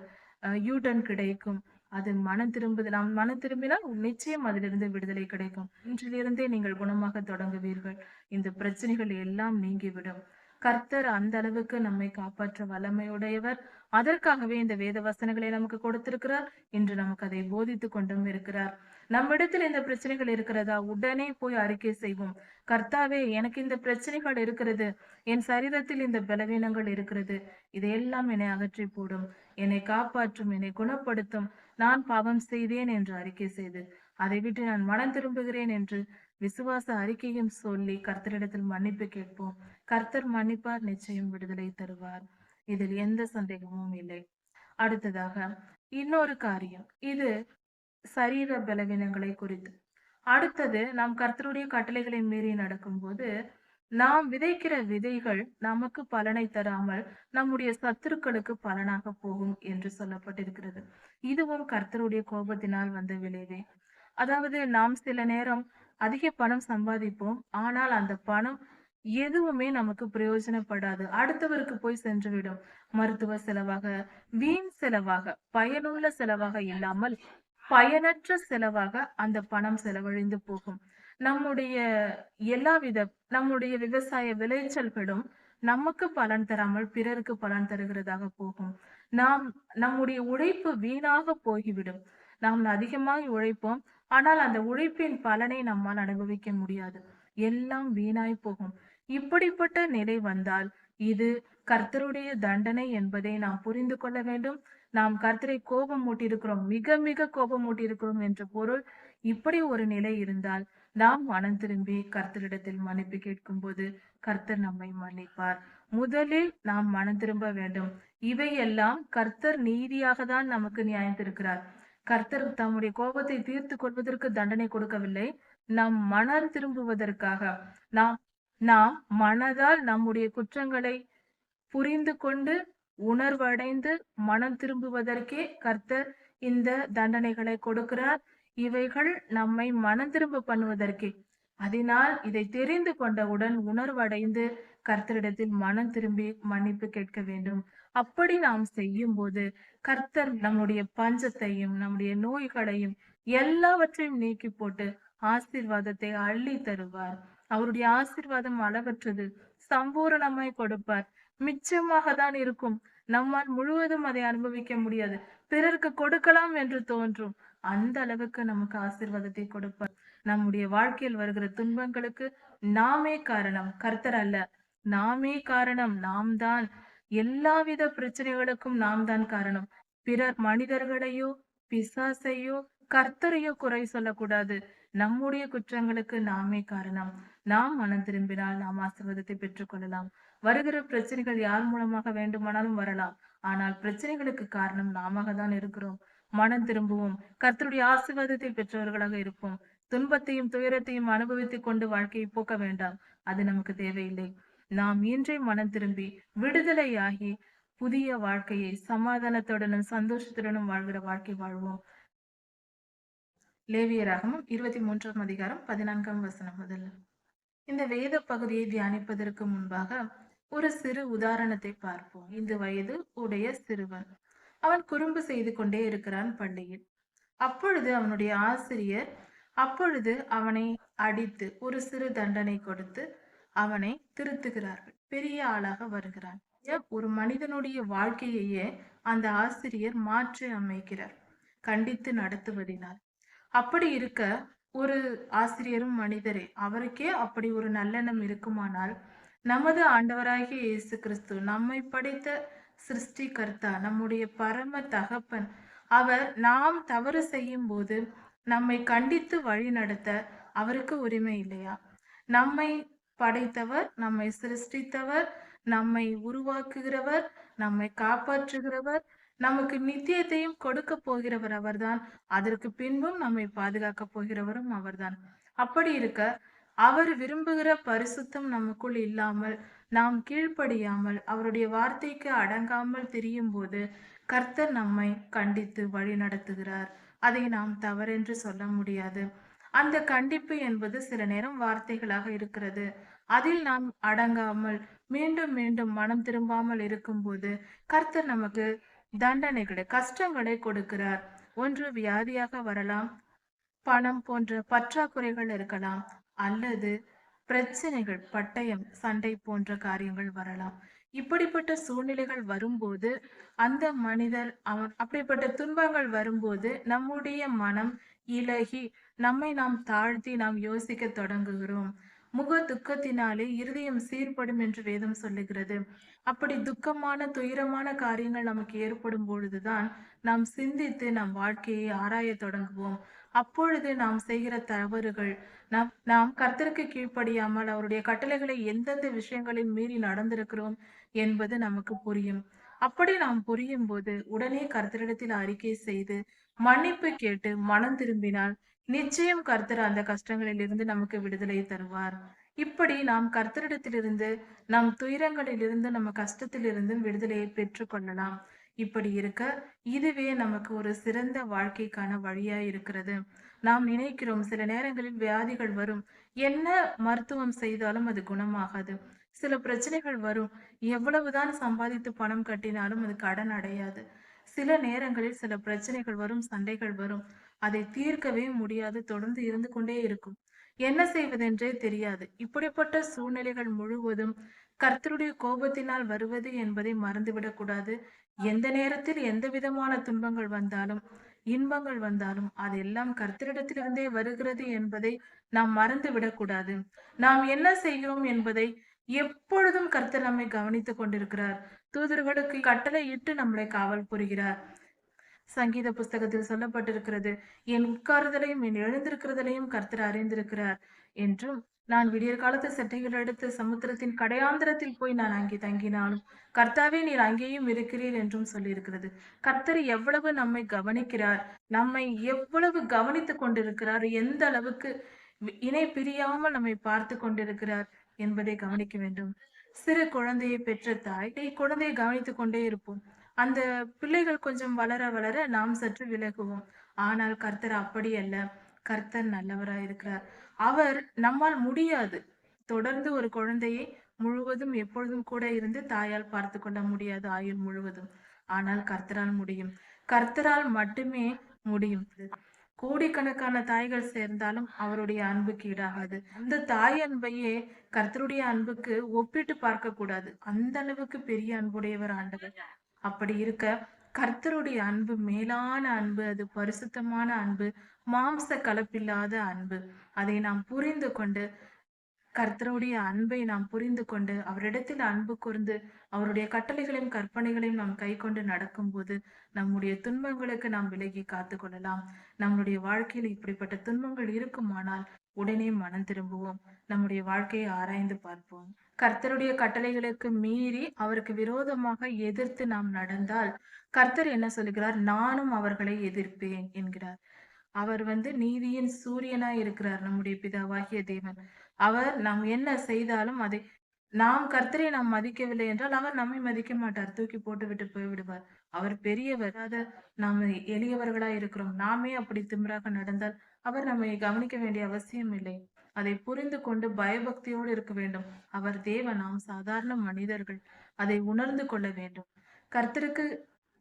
யூட்டன் கிடைக்கும். அது மனம் திரும்புது. நாம் மனம் திரும்பினால் நிச்சயம் அதிலிருந்து விடுதலை கிடைக்கும். இன்றிலிருந்தே நீங்கள் குணமாக தொடங்குவீர்கள். இந்த பிரச்சனைகள் எல்லாம் நீங்கிவிடும். கர்த்தர் அந்த அளவுக்கு நம்மை காப்பாற்ற வல்லமையுடையவர். அதற்காகவே இந்த வேத வசனங்களை நமக்கு கொடுத்திருக்கிறார். இன்று நமக்கு அதை போதித்துக் கொண்டும் இருக்கிறார். நம்மிடத்தில் இந்த பிரச்சனைகள் இருக்கிறதா, உடனே போய் அறிக்கை செய்வோம். கர்த்தாவே, எனக்கு இந்த பிரச்சனைகள் இருக்கிறது, என் சரீரத்தில் இந்த பலவீனங்கள் இருக்கிறது, இதையெல்லாம் என்னை அகற்றி போடும், என்னை காப்பாற்றும், என்னை குணப்படுத்தும். நான் பாவம் செய்தேன் என்று அறிக்கை செய்து அதை விட்டு நான் மனம் திரும்புகிறேன் என்று விசுவாச அறிக்கையும் சொல்லி கர்த்தரிடத்தில் மன்னிப்பு கேட்போம். கர்த்தர் மன்னிப்பார், நிச்சயம் விடுதலை தருவார். இதில் எந்த சந்தேகமும் இல்லை. அடுத்ததாக இன்னொரு காரியம், இது சரீர பலவீனங்களை குறித்து. அடுத்தது, நாம் கர்த்தருடைய கட்டளைகளை மீறி நடக்கும்போது நாம் விதைக்கிற விதைகள் நமக்கு பலனை தராமல் நம்முடைய சத்துருக்களுக்கு பலனாக போகும் என்று சொல்லப்பட்டிருக்கிறது. இதுவும் கர்த்தருடைய கோபத்தினால் வந்த விளைவே. அதாவது நாம் சில நேரம் அதிக பணம் சம்பாதிப்போம், ஆனால் அந்த பணம் எதுவுமே நமக்கு பிரயோஜனப்படாது, அடுத்தவருக்கு போய் சென்றுவிடும். மருத்துவ செலவாக, வீண் செலவாக, பயனுள்ள செலவாக இல்லாமல் பயனற்ற செலவாக அந்த பணம் செலவழிந்து போகும். நம்முடைய எல்லாவித நம்முடைய விவசாய விளைச்சல்களும் நமக்கு பலன் தராமல் பிறருக்கு பலன் தருகிறதாக போகும். நம்முடைய உழைப்பு வீணாக போய்விடும். நாம் அதிகமாக உழைப்போம், ஆனால் அந்த உழைப்பின் பலனை நம்மால் அனுபவிக்க முடியாது. எல்லாம் வீணாய் போகும். இப்படிப்பட்ட நிலை வந்தால் இது கர்த்தருடைய தண்டனை என்பதை நாம் புரிந்து கொள்ள வேண்டும். நாம் கர்த்தரை கோபம் மூட்டியிருக்கிறோம், மிக மிக கோபம் மூட்டியிருக்கிறோம் என்ற பொருள். இப்படி ஒரு நிலை இருந்தால் நாம் மனம் திரும்பி கர்த்தரிடத்தில் மன்னிப்பு கேட்கும் போது கர்த்தர் நம்மை மன்னிப்பார். முதலில் நாம் மனம் திரும்ப வேண்டும். இவையெல்லாம் கர்த்தர் நீதியாக தான் நமக்கு நியாயத்திருக்கிறார். கர்த்தர் தம்முடைய கோபத்தை தீர்த்து கொள்வதற்கு தண்டனை கொடுக்கவில்லை, நாம் மனம் திரும்புவதற்காக. நாம் நாம் மனதால் நம்முடைய குற்றங்களை புரிந்து கொண்டு உணர்வடைந்து மனம் திரும்புவதற்கே கர்த்தர் இந்த தண்டனைகளை கொடுக்கிறார். இவைகள் நம்மை மனம் திரும்ப பண்ணுவதற்கே. அதனால் இதை தெரிந்து கொண்டவுடன் உணர்வடைந்து கர்த்தரிடத்தில் மனம் திரும்பி மன்னிப்பு கேட்க வேண்டும். அப்படி நாம் செய்யும் போது கர்த்தர் நம்முடைய பஞ்சத்தையும் நம்முடைய நோய்களையும் எல்லாவற்றையும் நீக்கி போட்டு ஆசீர்வாதத்தை அள்ளி தருவார். அவருடைய ஆசீர்வாதம் அளவற்றது, சம்பூரணமாய் கொடுப்பார். மிச்சமாக தான் இருக்கும். நம்மால் முழுவதும் அதை அனுபவிக்க முடியாது, பிறருக்கு கொடுக்கலாம் என்று தோன்றும். அந்த அளவுக்கு நமக்கு ஆசீர்வாதத்தை கொடுப்பார். நம்முடைய வாழ்க்கையில் வருகிற துன்பங்களுக்கு நாமே காரணம், கர்த்தர் அல்ல. நாமே காரணம். நாம் தான் எல்லாவித பிரச்சனைகளுக்கும் நாம் தான் காரணம். பிறர் மனிதர்களையோ பிசாசையோ கர்த்தரையோ குறை சொல்லக்கூடாது. நம்முடைய குற்றங்களுக்கு நாமே காரணம். நாம் மனம் திரும்பினால் நாம் ஆசீர்வாதத்தை பெற்றுக் கொள்ளலாம். வருகிற பிரச்சனைகள் யார் மூலமாக வேண்டுமானாலும் வரலாம், ஆனால் பிரச்சனைகளுக்கு காரணம் நாம தான் இருக்கிறோம். மனம் திரும்புவோம், கர்த்தருடைய ஆசீர்வாதத்தை பெற்றவர்களாக இருப்போம். துன்பத்தையும் துயரத்தையும் அனுபவித்துக் கொண்டு வாழ்க்கையை போக்க வேண்டாம், அது நமக்கு தேவையில்லை. நாம் இன்றே மனம் திரும்பி விடுதலையாகி புதிய வாழ்க்கையை சமாதானத்துடனும் சந்தோஷத்துடனும் வாழ்கிற வாழ்க்கை வாழ்வோம். லேவியராகமம் 23ஆம் அதிகாரம் 14ஆம் வசனம் முதல். இந்த வேத பகுதியை தியானிப்பதற்கு முன்பாக ஒரு சிறு உதாரணத்தை பார்ப்போம். 5 வயது உடைய சிறுவன், அவன் குறும்பு செய்து கொண்டே இருக்கிறான் பள்ளியில். அப்பொழுது அவனுடைய ஆசிரியர் அவனை அடித்து ஒரு சிறு தண்டனை கொடுத்து அவனை திருத்துகிறார்கள். பெரிய ஆளாக வருகிறான். ஒரு மனிதனுடைய வாழ்க்கையையே அந்த ஆசிரியர் மாற்றி அமைக்கிறார், கண்டித்து நடத்துவதினால். அப்படி இருக்க ஒரு ஆசிரியரும் மனிதரே, அவருக்கே அப்படி ஒரு நல்லெண்ணம் இருக்குமானால் நமது ஆண்டவராகிய இயேசு கிறிஸ்து, நம்மை படைத்த சிருஷ்டிகர்த்தா, நம்முடைய பரம தகப்பன், அவர் நாம் தவறு செய்யும் போது நம்மை கண்டித்து வழி நடத்த அவருக்கு உரிமை இல்லையா? நம்மை படைத்தவர், நம்மை சிருஷ்டித்தவர், நம்மை உருவாக்குகிறவர், நம்மை காப்பாற்றுகிறவர், நமக்கு நித்தியத்தையும் கொடுக்க போகிறவர் அவர்தான். அதற்கு பின்பும் நம்மை பாதுகாக்க போகிறவரும் அவர்தான். அப்படி இருக்க அவர் விரும்புகிற பரிசுத்தம் நமக்குள் இல்லாமல், நாம் கீழ்ப்படியாமல், அவருடைய வார்த்தைக்கு அடங்காமல் திரியும் போது கர்த்தர் நம்மை கண்டித்து வழி நடத்துகிறார். அதை நாம் தவறென்று சொல்ல முடியாது. அந்த கண்டிப்பு என்பது சில நேரம் வார்த்தைகளாக இருக்கிறது. அதில் நாம் அடங்காமல் மீண்டும் மீண்டும் மனம் திரும்பாமல் இருக்கும்போது கர்த்தர் நமக்கு தண்டனைகளை, கஷ்டங்களை கொடுக்கிறார். ஒன்று வியாதியாக வரலாம், பணம் போன்ற பற்றாக்குறைகள் இருக்கலாம், அல்லது பிரச்சனைகள், பட்டயம், சண்டை போன்ற காரியங்கள் வரலாம். இப்படிப்பட்ட சூழ்நிலைகள் வரும்போது அந்த மனிதர் அவன் அப்படிப்பட்ட துன்பங்கள் வரும்போது நம்முடைய மனம் இலகி நம்மை நாம் தாழ்த்தி நாம் யோசிக்க தொடங்குகிறோம். முக துக்கத்தினாலே இருதயம் சீர்படும் என்று வேதம் சொல்லுகிறது. அப்படி துக்கமான துயரமான காரியங்கள் நமக்கு ஏற்படும் பொழுதுதான் நாம் சிந்தித்து நம் வாழ்க்கையை ஆராயத் தொடங்குவோம். அப்பொழுது நாம் செய்கிற தவறுகள், நாம் கர்த்தருக்கு கீழ்ப்படியாமல் அவருடைய கட்டளைகளை எந்தெந்த விஷயங்களில் மீறி நடந்திருக்கிறோம் என்பது நமக்கு புரியும். அப்படி நாம் புரியும் போது உடனே கர்த்தரிடத்தில் அறிக்கை செய்து மன்னிப்பு கேட்டு மனம் திரும்பினால் நிச்சயம் கர்த்தர் அந்த கஷ்டங்களில் இருந்து நமக்கு விடுதலை தருவார். இப்படி நாம் கர்த்தரிடத்திலிருந்து நம் துயரங்களிலிருந்து நம்ம கஷ்டத்திலிருந்தும் விடுதலையை பெற்றுக் கொள்ளலாம். இப்படி இருக்க இதுவே நமக்கு ஒரு சிறந்த வாழ்க்கைக்கான வழியா இருக்கிறது. நாம் நினைக்கிறோம் சில நேரங்களில் வியாதிகள் வரும், என்ன மருத்துவம் செய்தாலும் அது குணமாகாது. சில பிரச்சனைகள் வரும், எவ்வளவுதான் சம்பாதித்து பணம் கட்டினாலும் அது கடன் அடையாது. சில நேரங்களில் சில பிரச்சனைகள் வரும், சண்டைகள் வரும், அதை தீர்க்கவே முடியாது, தொடர்ந்து இருந்து கொண்டே இருக்கும். என்ன செய்வதென்றே தெரியாது. இப்படிப்பட்ட சூழ்நிலைகள் முழுவதும் கர்த்தருடைய கோபத்தினால் வருவது என்பதை மறந்துவிடக் கூடாது. எந்த நேரத்தில் எந்த விதமான துன்பங்கள் வந்தாலும், இன்பங்கள் வந்தாலும் அதெல்லாம் கர்த்தரிடத்திலிருந்தே வருகிறது என்பதை நாம் மறந்து விடக்கூடாது. நாம் என்ன செய்கிறோம் என்பதை எப்பொழுதும் கர்த்தர் நம்மை கவனித்துக் கொண்டிருக்கிறார். தூதர்களுக்கு கட்டளை இட்டு நம்மளை காவல் புரிகிறார். சங்கீத புஸ்தகத்தில் சொல்லப்பட்டிருக்கிறது, என் உட்காருதலையும் என் எழுந்திருக்கிறதலையும் கர்த்தர் அறிந்திருக்கிறார் என்றும், நான் விடியற் காலத்து செட்டைகள் எடுத்து சமுத்திரத்தின் கடையாந்திரத்தில் போய் நான் அங்கே தங்கினாலும் கர்த்தாவே நீர் அங்கேயும் இருக்கிறீர் என்றும் சொல்லியிருக்கிறது. கர்த்தர் எவ்வளவு நம்மை கவனிக்கிறார், நம்மை எவ்வளவு கவனித்துக் கொண்டிருக்கிறார், எந்த அளவுக்கு இணை பிரியாமல் நம்மை பார்த்து கொண்டிருக்கிறார் என்பதை கவனிக்க வேண்டும். சிறு குழந்தையை பெற்ற தாய் குழந்தையை கவனித்துக் கொண்டே இருப்போம். அந்த பிள்ளைகள் கொஞ்சம் வளர வளர நாம் சற்று விலகுவோம். ஆனால் கர்த்தர் அப்படி அல்ல. கர்த்தர் நல்லவராய் இருக்கிறார். அவர் நம்மால் முடியாது. தொடர்ந்து ஒரு குழந்தையை முழுவதும் எப்பொழுதும் கூட இருந்து தாயால் பார்த்து கொள்ள முடியாது ஆயுள் முழுவதும். ஆனால் கர்த்தரால் முடியும். கர்த்தரால் மட்டுமே முடியும். கோடிக்கணக்கான தாய்கள் சேர்ந்தாலும் அவருடைய அன்புக்கு ஈடாகாது. அந்த தாய் அன்பையே கர்த்தருடைய அன்புக்கு ஒப்பிட்டு பார்க்க கூடாது. அந்த அளவுக்கு பெரிய அன்புடையவர் ஆண்டவர். அப்படி இருக்க கர்த்தருடைய அன்பு மேலான அன்பு, அது பரிசுத்தமான அன்பு, மாம்ச கலப்பில்லாத அன்பு. அதை நாம் புரிந்து கொண்டு கர்த்தருடைய அன்பை நாம் புரிந்து கொண்டு அவரிடத்தில் அன்பு கூர்ந்து அவருடைய கட்டளைகளையும் கற்பனைகளையும் நாம் கை கொண்டு நடக்கும்போது நம்முடைய துன்பங்களுக்கு நாம் விலகி காத்து கொள்ளலாம். நம்முடைய வாழ்க்கையில் இப்படிப்பட்ட துன்பங்கள் இருக்குமானால் உடனே மனம் திரும்புவோம். நம்முடைய வாழ்க்கையை ஆராய்ந்து பார்ப்போம். கர்த்தருடைய கட்டளைகளுக்கு மீறி அவருக்கு விரோதமாக எதிர்த்து நாம் நடந்தால் கர்த்தர் என்ன சொல்லுகிறார்? நானும் அவர்களை எதிர்ப்பேன் என்கிறார். அவர் நீதியின் சூரியனாய் இருக்கிறார், நம்முடைய பிதாவாகிய தேவன். அவர் நாம் என்ன செய்தாலும் அதை நாம் கர்த்தரை நாம் மதிக்கவில்லை என்றால் அவர் நம்மை மதிக்க மாட்டார், தூக்கி போட்டு விட்டு போய்விடுவார். அவர் பெரியவர், நாம் எளியவர்களாய் இருக்கிறோம். நாமே அப்படி திமிராக நடந்தால் அவர் நம்மை கவனிக்க வேண்டிய அவசியம் இல்லை. அதை புரிந்து கொண்டு பயபக்தியோடு இருக்க வேண்டும். அவர் தேவன், நாம் சாதாரண மனிதர்கள். அதை உணர்ந்து கொள்ள வேண்டும். கர்த்தருக்கு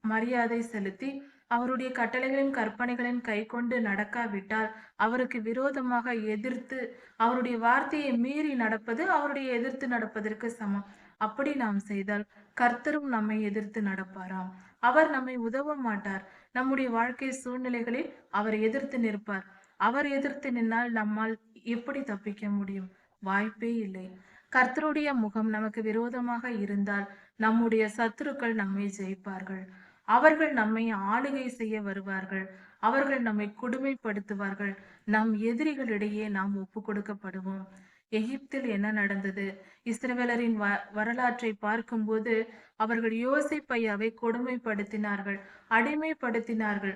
மரியாதை செலுத்தி அவருடைய கட்டளைகளையும் கற்பனைகளையும் கை கொண்டு நடக்காவிட்டால் அவருக்கு விரோதமாக எதிர்த்து அவருடைய வார்த்தையை மீறி நடப்பது அவருடைய எதிர்த்து நடப்பதற்கு சமம். அப்படி நாம் செய்தால் கர்த்தரும் நம்மை எதிர்த்து நடப்பாராம். அவர் நம்மை உதவ மாட்டார். நம்முடைய வாழ்க்கை சூழ்நிலைகளில் அவர் எதிர்த்து நிற்பார். அவர் எதிர்த்து நின்னால் நம்மால் எப்படி தப்பிக்க முடியும்? வாய்ப்பே இல்லை. கர்த்தருடைய முகம் நமக்கு விரோதமாக இருந்தால் நம்முடைய சத்துருக்கள் நம்மை ஜெயிப்பார்கள். அவர்கள் நம்மை ஆளுகை செய்ய வருவார்கள். அவர்கள் நம்மை கொடுமைப்படுத்துவார்கள். நம் எதிரிகளிடையே நாம் ஒப்பு கொடுக்கப்படுவோம். எகிப்தில் என்ன நடந்தது? இஸ்ரவேலரின் வரலாற்றை பார்க்கும்போது அவர்கள் யோசேப் ஐயாவை கொடுமைப்படுத்தினார்கள், அடிமைப்படுத்தினார்கள்.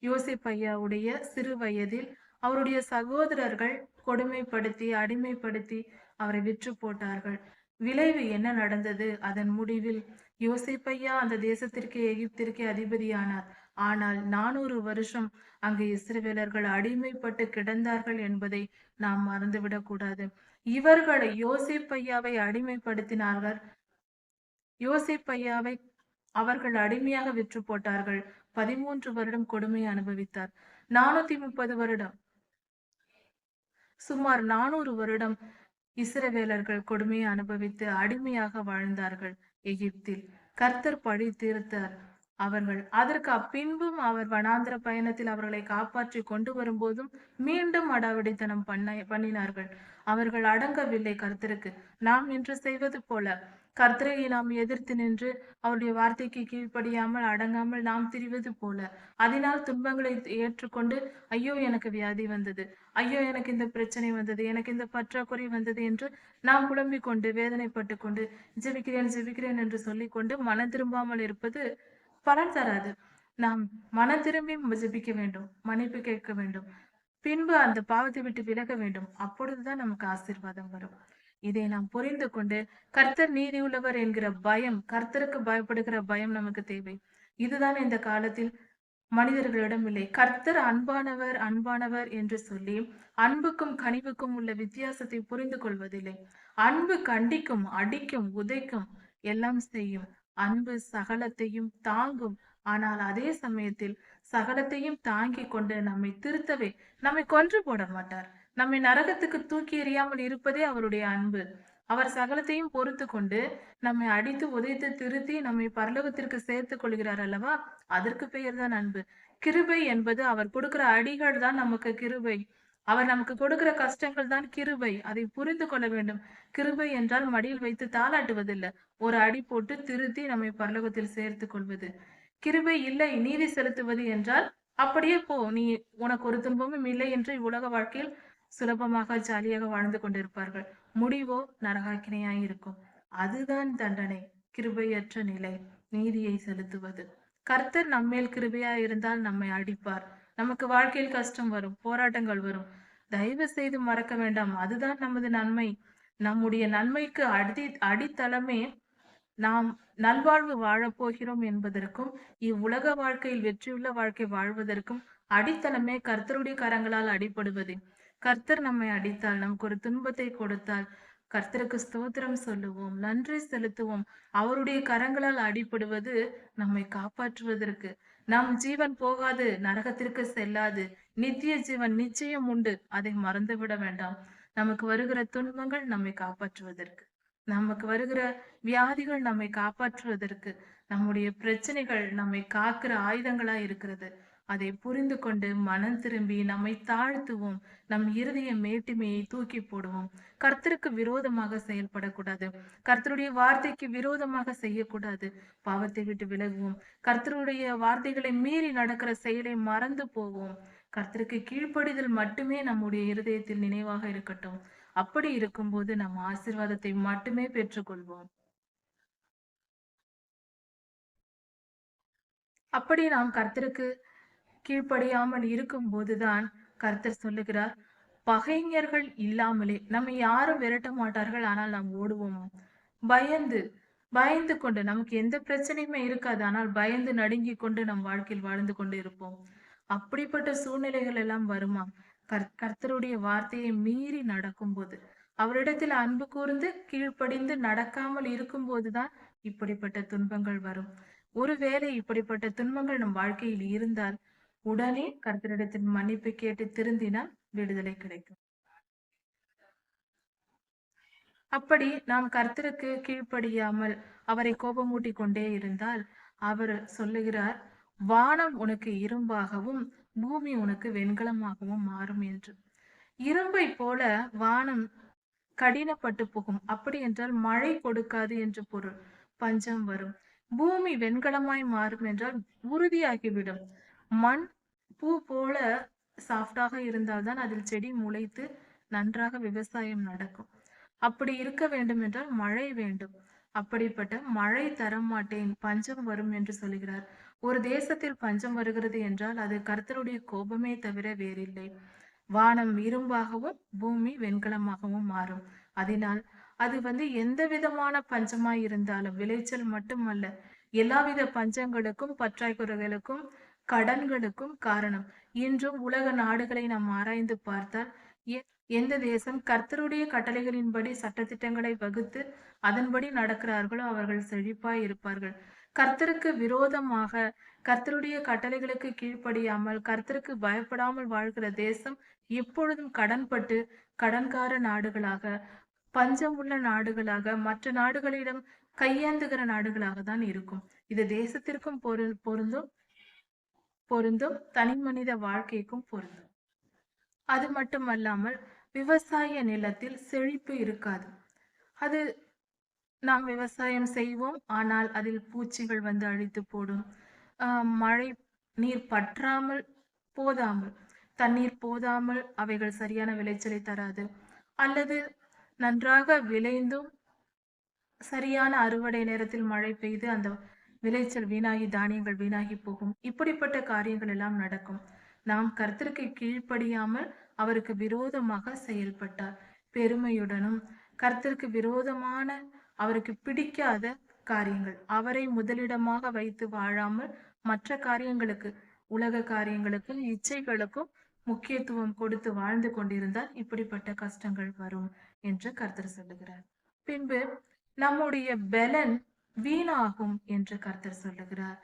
யோசேப் ஐயாவுடைய சிறு வயதில் அவருடைய சகோதரர்கள் கொடுமைப்படுத்தி, அடிமைப்படுத்தி அவரை விற்று போட்டார்கள். விளைவு என்ன நடந்தது? அதன் முடிவில் யோசேப்பையா அந்த தேசத்திற்கு எகிப்திற்கு அதிபதியானார். ஆனால் 400 வருஷம் அங்கு இஸ்ரவேலர்கள் அடிமைப்பட்டு கிடந்தார்கள் என்பதை நாம் மறந்துவிடக் கூடாது. இவர்களை யோசேப்பையாவை அடிமைப்படுத்தினார்கள். யோசேப்பையாவை அவர்கள் அடிமையாக விற்று போட்டார்கள். 13 வருடம் கொடுமை அனுபவித்தார். 430 வருடம், சுமார் 400 வருடம் இஸ்ரவேலர்கள் கொடுமையை அனுபவித்து அடிமையாக வாழ்ந்தார்கள் எகிப்தில். கர்த்தர் பழி தீர்த்தார் அவர்கள். அதற்கு பின்பும் அவர் வனாந்திர பயணத்தில் அவர்களை காப்பாற்றி கொண்டு வரும்போதும் மீண்டும் அடாவடித்தனம் பண்ணினார்கள். அவர்கள் அடங்கவில்லை கர்த்தருக்கு. நாம் இன்று செய்வது போல கர்த்தரை நாம் எதிர்த்து நின்று அவருடைய வார்த்தைக்கு கீழ்ப்படியாமல் அடங்காமல் நாம் திரிவது போல, அதனால் துன்பங்களை ஏற்றுக்கொண்டு ஐயோ எனக்கு வியாதி வந்தது, ஐயோ எனக்கு இந்த பிரச்சனை வந்தது, எனக்கு இந்த பற்றாக்குறை வந்தது என்று நாம் புலம்பிக் கொண்டு வேதனைப்பட்டு கொண்டு ஜெபிக்கிறேன் ஜெபிக்கிறேன் என்று சொல்லிக்கொண்டு மனம் திரும்பாமல் இருப்பது பலன் தராது. நாம் மனம் திரும்பி ஜெபிக்க வேண்டும், மன்னிப்பு கேட்க வேண்டும், பின்பு அந்த பாவத்தை விட்டு விலக வேண்டும். அப்பொழுதுதான் நமக்கு ஆசீர்வாதம் வரும். இதை நாம் புரிந்து கொண்டு கர்த்தர் நீதி உள்ளவர் என்கிற பயம், கர்த்தருக்கு பயப்படுகிற பயம் நமக்கு தேவை. இதுதான் இந்த காலத்தில் மனிதர்களிடம் இல்லை. கர்த்தர் அன்பானவர் அன்பானவர் என்று சொல்லி அன்புக்கும் கனிவுக்கும் உள்ள வித்தியாசத்தை புரிந்து கொள்வதில்லை. அன்பு கண்டிக்கும், அடிக்கும், உதைக்கும், எல்லாம் செய்யும். அன்பு சகலத்தையும் தாங்கும். ஆனால் அதே சமயத்தில் சகலத்தையும் தாங்கி கொண்டு நம்மை திருத்தவே, நம்மை கொன்று போட மாட்டார். நம்மை நரகத்துக்கு தூக்கி எறியாமல் இருப்பதே அவருடைய அன்பு. அவர் சகலத்தையும் பொறுத்து கொண்டு நம்மை அடித்து உதைத்து திருத்தி நம்மை பரலோகத்திற்கு சேர்த்துக் கொள்கிறார் அல்லவா? அதற்கு பெயர்தான் அன்பு. கிருபை என்பது அவர் கொடுக்கிற அடிகள் தான் நமக்கு கிருபை. அவர் நமக்கு கொடுக்கிற கஷ்டங்கள் தான் கிருபை. அதை புரிந்து கொள்ள வேண்டும். கிருபை என்றால் மடியில் வைத்து தாளாட்டுவதில்லை, ஒரு அடி போட்டு திருத்தி நம்மை பரலோகத்தில் சேர்த்துக் கொள்வது. கிருபை இல்லை நீதி செலுத்துவது என்றால் அப்படியே போ, நீ உனக்கு ஒரு துன்பமும் இல்லை என்று உலக வாழ்க்கையில் சுலபமாக ஜாலியாக வாழ்ந்து கொண்டிருப்பார்கள். முடிவோ நரகாக்கினையாய் இருக்கும். அதுதான் தண்டனை, கிருபையற்ற நிலை, நீதியை செலுத்துவது. கர்த்தர் நம்மேல் கிருபையாய் இருந்தால் நம்மை அடிப்பார். நமக்கு வாழ்க்கையில் கஷ்டம் வரும், போராட்டங்கள் வரும். தயவு செய்து மறக்க வேண்டாம், அதுதான் நமது நன்மை. நம்முடைய நன்மைக்கு அடித்தளமே நாம் நல்வாழ்வு வாழப்போகிறோம் என்பதற்கும் இவ்வுலக வாழ்க்கையில் வெற்றியுள்ள வாழ்க்கை வாழ்வதற்கும் அடித்தளமே கர்த்தருடைய கரங்களால் அடிபடுவது. கர்த்தர் நம்மை அடித்தால், நமக்கு ஒரு துன்பத்தை கொடுத்தால் கர்த்தருக்கு ஸ்தோத்திரம் சொல்லுவோம், நன்றி செலுத்துவோம். அவருடைய கரங்களால் அடிபடுவது நம்மை காப்பாற்றுவதற்கு. நம் ஜீவன் போகாது, நரகத்திற்கு செல்லாது, நித்திய ஜீவன் நிச்சயம் உண்டு. அதை மறந்துவிட வேண்டாம். நமக்கு வருகிற துன்பங்கள் நம்மை காப்பாற்றுவதற்கு, நமக்கு வருகிற வியாதிகள் நம்மை காப்பாற்றுவதற்கு, நம்முடைய பிரச்சனைகள் நம்மை காக்கிற ஆயுதங்களா இருக்கிறது. அதை புரிந்து கொண்டு மனம் திரும்பி நம்மை தாழ்த்துவோம். நம் இருதய மேட்டிமையை தூக்கி போடுவோம். கர்த்தருக்கு விரோதமாக செயல்படக்கூடாது. கர்த்தருடைய வார்த்தைக்கு விரோதமாக செய்யக்கூடாது. பாவத்தை விட்டு விலகுவோம். கர்த்தருடைய வார்த்தைகளை மீறி நடக்கிற செயலை மறந்து போவோம். கர்த்தருக்கு கீழ்ப்படிதல் மட்டுமே நம்முடைய இருதயத்தில் நினைவாக இருக்கட்டும். அப்படி இருக்கும்போது நம் ஆசீர்வாதத்தை மட்டுமே பெற்றுக்கொள்வோம். அப்படி நாம் கர்த்தருக்கு கீழ்ப்படியாமல் இருக்கும் போதுதான் கர்த்தர் சொல்லுகிறார், பகைஞர்கள் இல்லாமலே நம்மை யாரும் விரட்ட மாட்டார்கள், ஆனால் நாம் ஓடுவோம். பயந்து பயந்து கொண்டு நமக்கு எந்த பிரச்சனையுமே இருக்காது, ஆனால் பயந்து நடுங்கி கொண்டு நம் வாழ்க்கையில் வாழ்ந்து கொண்டு இருப்போம். அப்படிப்பட்ட சூழ்நிலைகள் எல்லாம் வருமா? கர்த்தருடைய வார்த்தையை மீறி நடக்கும் போது, அவரிடத்தில் அன்பு கூர்ந்து கீழ்ப்படிந்து நடக்காமல் இருக்கும் போதுதான் இப்படிப்பட்ட துன்பங்கள் வரும். ஒருவேளை இப்படிப்பட்ட துன்பங்கள் நம் வாழ்க்கையில் இருந்தால் உடனே கர்த்தரிடத்தில் மன்னிப்பு கேட்டு திருந்தினால் விடுதலை கிடைக்கும். அப்படி நாம் கர்த்தருக்கு கீழ்ப்படியாமல் அவரை கோபமூட்டி கொண்டே இருந்தால் அவர் சொல்லுகிறார், வானம் உனக்கு இரும்பாகவும் பூமி உனக்கு வெண்கலமாகவும் மாறும் என்று. இரும்பை போல வானம் கடினப்பட்டு போகும், அப்படி என்றால் மழை கொடுக்காது என்று பொருள், பஞ்சம் வரும். பூமி வெண்கலமாய் மாறும் என்றால் உறுதியாகிவிடும். மண் பூ போல சாஃப்டாக இருந்தால்தான் அதில் செடி முளைத்து நன்றாக விவசாயம் நடக்கும். அப்படி இருக்க வேண்டும் என்றால் மழை வேண்டும். அப்படிப்பட்ட மழை தரமாட்டேன், பஞ்சம் வரும் என்று சொல்கிறார். ஒரு தேசத்தில் பஞ்சம் வருகிறது என்றால் அது கர்த்தருடைய கோபமே தவிர வேறில்லை. வானம் இரும்பாகவும் பூமி வெண்கலமாகவும் மாறும். அதனால் அது எந்த விதமான பஞ்சமாய் இருந்தாலும் விளைச்சல் மட்டுமல்ல, எல்லாவித பஞ்சங்களுக்கும் பற்றாக்குறைகளுக்கும் கடன்களுக்கும் காரணம். இன்றும் உலக நாடுகளை நாம் ஆராய்ந்து பார்த்தால் எ- எந்த தேசம் கர்த்தருடைய கட்டளைகளின்படி சட்டதிட்டங்களை வகுத்து அதன்படி நடக்கிறார்களோ அவர்கள் செழிப்பாய் இருப்பார்கள். கர்த்தருக்கு விரோதமாக கர்த்தருடைய கட்டளைகளுக்கு கீழ்ப்படியாமல் கர்த்தருக்கு பயப்படாமல் வாழ்கிற தேசம் எப்பொழுதும் கடன்பட்டு கடன்கார நாடுகளாக, பஞ்சம் உள்ள நாடுகளாக, மற்ற நாடுகளிடம் கையேந்துகிற நாடுகளாக தான் இருக்கும். இது தேசத்திற்கும் பொருந்தும், தனி மனித வாழ்க்கைக்கும் பொருந்தும். அது மட்டுமல்லாமல் விவசாய நிலத்தில் செழிப்பு இருக்காது. அது நாம் விவசாயம் செய்வோம், ஆனால் அதில் பூச்சிகள் அழித்து போடும். மழை நீர் பற்றாமல் போதாமல், தண்ணீர் போதாமல் அவைகள் சரியான விளைச்சலை தராது. அல்லது நன்றாக விளைந்தும் சரியான அறுவடை நேரத்தில் மழை பெய்து அந்த விளைச்சல் வீணாகி தானியங்கள் வீணாகி போகும். இப்படிப்பட்ட காரியங்கள் எல்லாம் நடக்கும். நாம் கர்த்தருக்கு கீழ்ப்படியாமல் அவருக்கு விரோதமாக செயல்பட்டார், பெருமையுடனும் கர்த்தருக்கு விரோதமான அவருக்கு பிடிக்காத காரியங்கள், அவரை முதலிடமாக வைத்து வாழாமல் மற்ற காரியங்களுக்கு, உலக காரியங்களுக்கும் இச்சைகளுக்கும் முக்கியத்துவம் கொடுத்து வாழ்ந்து கொண்டிருந்தால் இப்படிப்பட்ட கஷ்டங்கள் வரும் என்று கர்த்தர் சொல்லுகிறார். பின்பு நம்முடைய பலன் வீணாகும் என்று கர்த்தர் சொல்லுகிறார்.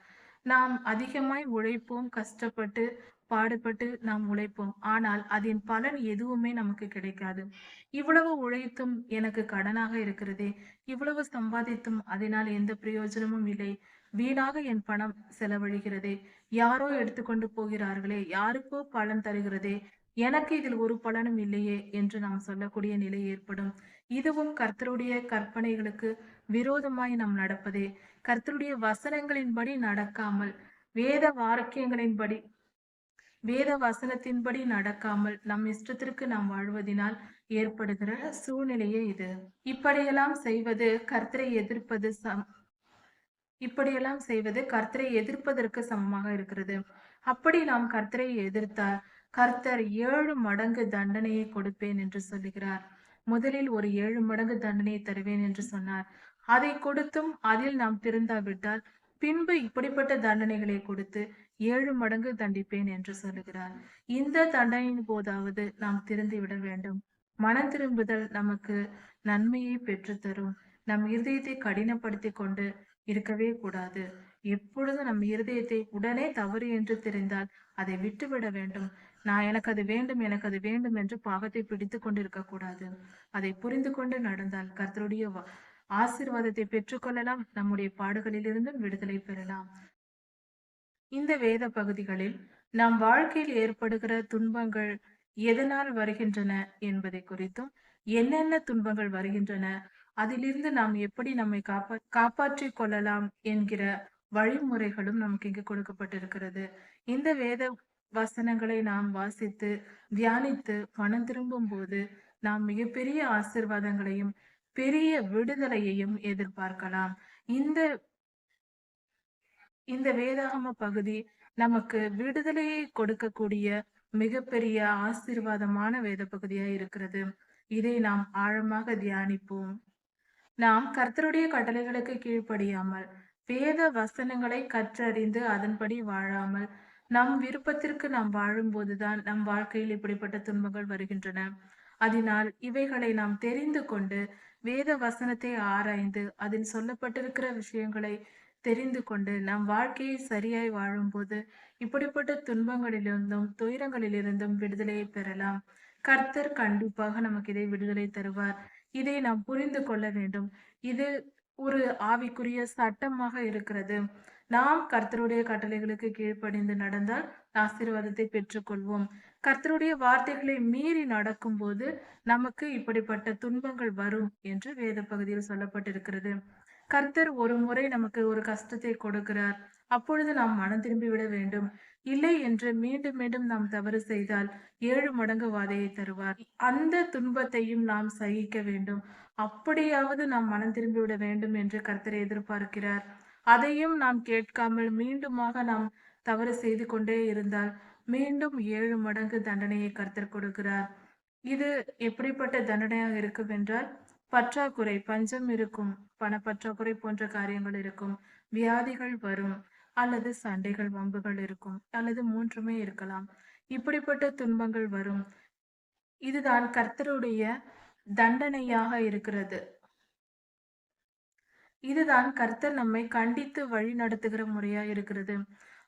நாம் அதிகமாய் உழைப்போம், கஷ்டப்பட்டு பாடுபட்டு நாம் உழைப்போம், ஆனால் அதன் பலன் எதுவுமே நமக்கு கிடைக்காது. இவ்வளவு உழைத்தும் எனக்கு கடனாக இருக்கிறதே, இவ்வளவு சம்பாதித்தும் அதனால் எந்த பிரயோஜனமும் இல்லை, வீணாக என் பணம் செலவழிகிறதே, யாரோ எடுத்துக்கொண்டு போகிறார்களே, யாருக்கோ பலன் தருகிறதே, எனக்கு இதில் ஒரு பலனும் இல்லையே என்று நாம் சொல்லக்கூடிய நிலை ஏற்படும். இதுவும் கர்த்தருடைய கற்பனைகளுக்கு விரோதமாய் நாம் நடப்பதே. கர்த்தருடைய வசனங்களின்படி நடக்காமல், வேத வாக்கியங்களின்படி, வேத வசனத்தின்படி நடக்காமல் நம் இஷ்டத்திற்கு நாம் வாழ்வதினால் ஏற்படுகிற சூழ்நிலையே இது. இப்படியெல்லாம் செய்வது கர்த்தரை எதிர்ப்பது இப்படியெல்லாம் செய்வது கர்த்தரை எதிர்ப்பதற்கு சமமாக இருக்கிறது. அப்படி நாம் கர்த்தரை எதிர்த்தால் கர்த்தர் 7 மடங்கு தண்டனையை கொடுப்பேன் என்று சொல்லுகிறார். முதலில் ஒரு 7 மடங்கு தண்டனையை தருவேன் என்று சொன்னார். அதை கொடுத்தும் அதில் நாம் திருந்தாவிட்டால் பின்பு இப்படிப்பட்ட தண்டனைகளை கொடுத்து 7 மடங்கு தண்டிப்பேன் என்று சொல்லுகிறார். இந்த தண்டனையின் போதாவது நாம் திருந்தி விட வேண்டும். மனம் திரும்புதல் நமக்கு நன்மையை பெற்றுத்தரும். நம் இருதயத்தை கடினப்படுத்தி கொண்டு இருக்கவே கூடாது. எப்பொழுதும் நம் இருதயத்தை உடனே தவறு என்று தெரிந்தால் அதை விட்டுவிட வேண்டும். எனக்கு அது வேண்டும், எனக்கு அது வேண்டும் என்று பாவத்தை பிடித்து கொண்டு இருக்கக்கூடாது. அதை புரிந்து கொண்டு நடந்தால் கர்த்தருடைய ஆசீர்வாதத்தை பெற்றுக்கொள்ளலாம், நம்முடைய பாடுகளிலிருந்தும் விடுதலை பெறலாம். இந்த வேத பகுதிகளில் நம் வாழ்க்கையில் ஏற்படுகிற துன்பங்கள் எதனால் வருகின்றன என்பதை குறித்தும், என்னென்ன துன்பங்கள் வருகின்றன, அதிலிருந்து நாம் எப்படி நம்மை காப்பாற்றிக் கொள்ளலாம் என்கிற வழிமுறைகளும் நமக்கு இங்கு கொடுக்கப்பட்டிருக்கிறது. இந்த வேத வசனங்களை நாம் வாசித்து தியானித்து மனம் திரும்பும் போது நாம் மிகப்பெரிய ஆசீர்வாதங்களையும் பெரிய விடுதலையையும் எதிர்பார்க்கலாம். இந்த இந்த வேதாகம பகுதி நமக்கு விடுதலையை கொடுக்கக்கூடிய மிகப்பெரிய ஆசீர்வாதமான வேத பகுதியா இருக்கிறது. இதை நாம் ஆழமாக தியானிப்போம். நாம் கர்த்தருடைய கட்டளைகளுக்கு கீழ்ப்படியாமல் வேத வசனங்களை கற்றறிந்து அதன்படி வாழாமல் நம் விருப்பத்திற்கு நாம் வாழும்போதுதான் நம் வாழ்க்கையில் இப்படிப்பட்ட துன்பங்கள் வருகின்றன. அதனால் இவைகளை நாம் தெரிந்து கொண்டு வேத வசனத்தை ஆராய்ந்து அதில் சொல்லப்பட்டிருக்கிற விஷயங்களை தெரிந்து கொண்டு நம் வாழ்க்கையை சரியாய் வாழும்போது இப்படிப்பட்ட துன்பங்களிலிருந்தும் துயரங்களிலிருந்தும் விடுதலையை பெறலாம். கர்த்தர் கண்டிப்பாக நமக்கு இதை விடுதலை தருவார். இதை நாம் புரிந்து கொள்ள வேண்டும். இது ஒரு ஆவிக்குரிய சட்டமாக இருக்கிறது. நாம் கர்த்தருடைய கட்டளைகளுக்கு கீழ்ப்படிந்து நடந்தால் ஆசீர்வாதத்தை பெற்றுக்கொள்வோம். கர்த்தருடைய வார்த்தைகளை மீறி நடக்கும்போது நமக்கு இப்படிப்பட்ட துன்பங்கள் வரும் என்று வேத பகுதியில் சொல்லப்பட்டிருக்கிறது. கர்த்தர் ஒரு முறை நமக்கு ஒரு கஷ்டத்தை கொடுக்கிறார். அப்பொழுது நாம் மனம் திரும்பி விட வேண்டும். இல்லை என்று மீண்டும் மீண்டும் நாம் தவறு செய்தால் 7 மடங்கு வாதையை தருவார். அந்த துன்பத்தையும் நாம் சகிக்க வேண்டும். அப்படியாவது நாம் மனம் திரும்பி விட வேண்டும் என்று கர்த்தர் எதிர்பார்க்கிறார். அதையும் நாம் கேட்காமல் மீண்டுமாக நாம் தவறு செய்து கொண்டே இருந்தால் மீண்டும் 7 மடங்கு தண்டனையை கர்த்தர் கொடுக்கிறார். இது எப்படிப்பட்ட தண்டனையாக இருக்கும் என்றால், பற்றாக்குறை, பஞ்சம் இருக்கும், பணப்பற்றாக்குறை போன்ற காரியங்கள் இருக்கும், வியாதிகள் வரும், அல்லது சண்டைகள், வம்புகள் இருக்கும், அல்லது 3மே இருக்கலாம். இப்படிப்பட்ட துன்பங்கள் வரும். இதுதான் கர்த்தருடைய தண்டனையாக இருக்கிறது. இதுதான் கர்த்தர் நம்மை கண்டித்து வழி நடத்துகிற முறையா இருக்கிறது.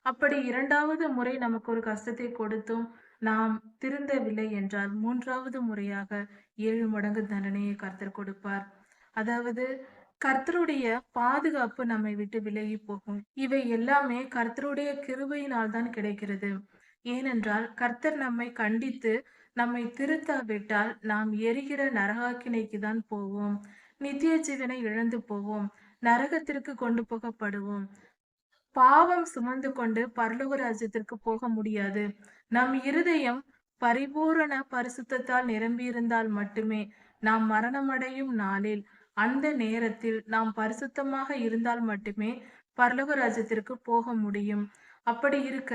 அப்படி 2வது முறை நமக்கு ஒரு கஷ்டத்தை கொடுத்தும் நாம் திருந்தவில்லை என்றால் 3வது முறையாக 7 மடங்கு தண்டனையை கர்த்தர் கொடுப்பார். அதாவது கர்த்தருடைய பாதுகாப்பு நம்மை விட்டு விலகி போகும். இவை எல்லாமே கர்த்தருடைய கிருபையினால் தான் கிடைக்கிறது. ஏனென்றால் கர்த்தர் நம்மை கண்டித்து நம்மை திருத்தாவிட்டால் நாம் எரிகிற நரகாக்கினைக்கு தான் போவோம். நித்திய ஜீவனை இழந்து போவோம். நரகத்திற்கு கொண்டு போகப்படுவோம். பாவம் சுமந்து கொண்டு பரலோக ராஜ்யத்திற்கு போக முடியாது. நம் இருதயம் பரிபூரண பரிசுத்தத்தால் நிரம்பியிருந்தால் மட்டுமே நாம் மரணமடையும் நாளில் அந்த நேரத்தில் நாம் பரிசுத்தமாக இருந்தால் மட்டுமே பரலோக ராஜ்யத்திற்கு போக முடியும். அப்படி இருக்க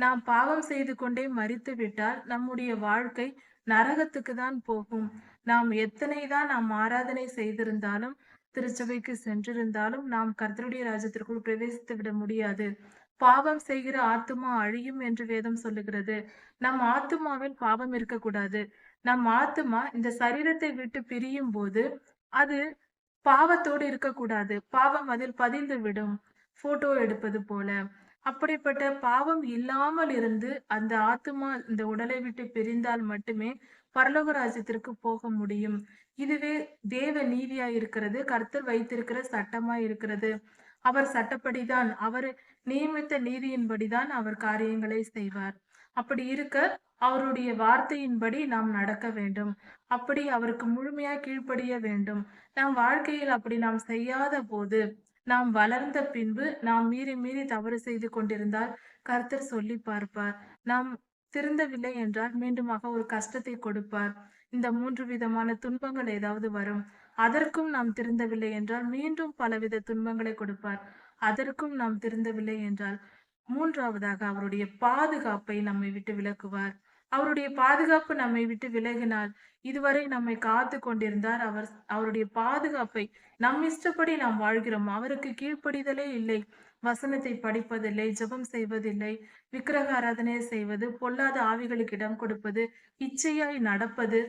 நாம் பாவம் செய்து கொண்டே மரித்து விட்டால் நம்முடைய வாழ்க்கை நரகத்துக்கு தான் போகும். நாம் எத்தனைதான் நாம் ஆராதனை செய்திருந்தாலும் திருச்சபைக்கு சென்றிருந்தாலும் நாம் கர்த்தருடைய ராஜ்யத்திற்குள் பிரவேசித்து விட முடியாது. பாவம் செய்கிற ஆத்துமா அழியும் என்று வேதம் சொல்லுகிறது. நம் ஆத்துமாவில் பாவம் இருக்கக்கூடாது. நம் ஆத்துமா இந்த சரீரத்தை விட்டு பிரியும் போது அது பாவத்தோடு இருக்கக்கூடாது. பாவம் அதில் பதிந்து விடும், போட்டோ எடுப்பது போல. அப்படிப்பட்ட பாவம் இல்லாமல் இருந்து அந்த ஆத்துமா இந்த உடலை விட்டு பிரிந்தால் மட்டுமே பரலோக ராஜ்யத்திற்கு போக முடியும். இதுவே தேவ நீதியா இருக்கிறது. கர்த்தர் வைத்திருக்கிற சட்டமா இருக்கிறது. அவர் சட்டப்படிதான், அவர் நியமித்த நீதியின்படிதான் அவர் காரியங்களை செய்வார். அப்படி இருக்க அவருடைய வார்த்தையின்படி நாம் நடக்க வேண்டும். அப்படி அவருக்கு முழுமையா கீழ்ப்படிய வேண்டும். நம் வாழ்க்கையில் அப்படி நாம் செய்யாத போது, நாம் வளர்ந்த பின்பு நாம் மீறி மீறி தவறு செய்து கொண்டிருந்தால் கர்த்தர் சொல்லி பார்ப்பார். நாம் திருந்தவில்லை என்றால் மீண்டுமாக ஒரு கஷ்டத்தை கொடுப்பார். இந்த 3 விதமான துன்பங்கள் ஏதாவது வரும். அதற்கும் நாம் திருந்தவில்லை என்றால் மீண்டும் பலவித துன்பங்களை கொடுப்பார். அதற்கும் நாம் திருந்தவில்லை என்றால் 3வதாக அவருடைய பாதுகாப்பை நம்மை விட்டு விலக்குவார். அவருடைய பாதுகாப்பு நம்மை விட்டு விலகினால், இதுவரை நம்மை காத்து கொண்டிருந்தார். அவருடைய பாதுகாப்பை நம் இஷ்டப்படி நாம் வாழ்கிறோம். அவருக்கு கீழ்ப்படிதலே இல்லை. வசனத்தை படிப்பதில்லை, ஜெபம் செய்வதில்லை, விக்கிரக ஆராதனை செய்வது, பொல்லாத ஆவிகளுக்கு இடம் கொடுப்பது, இச்சையாய் நடப்பது,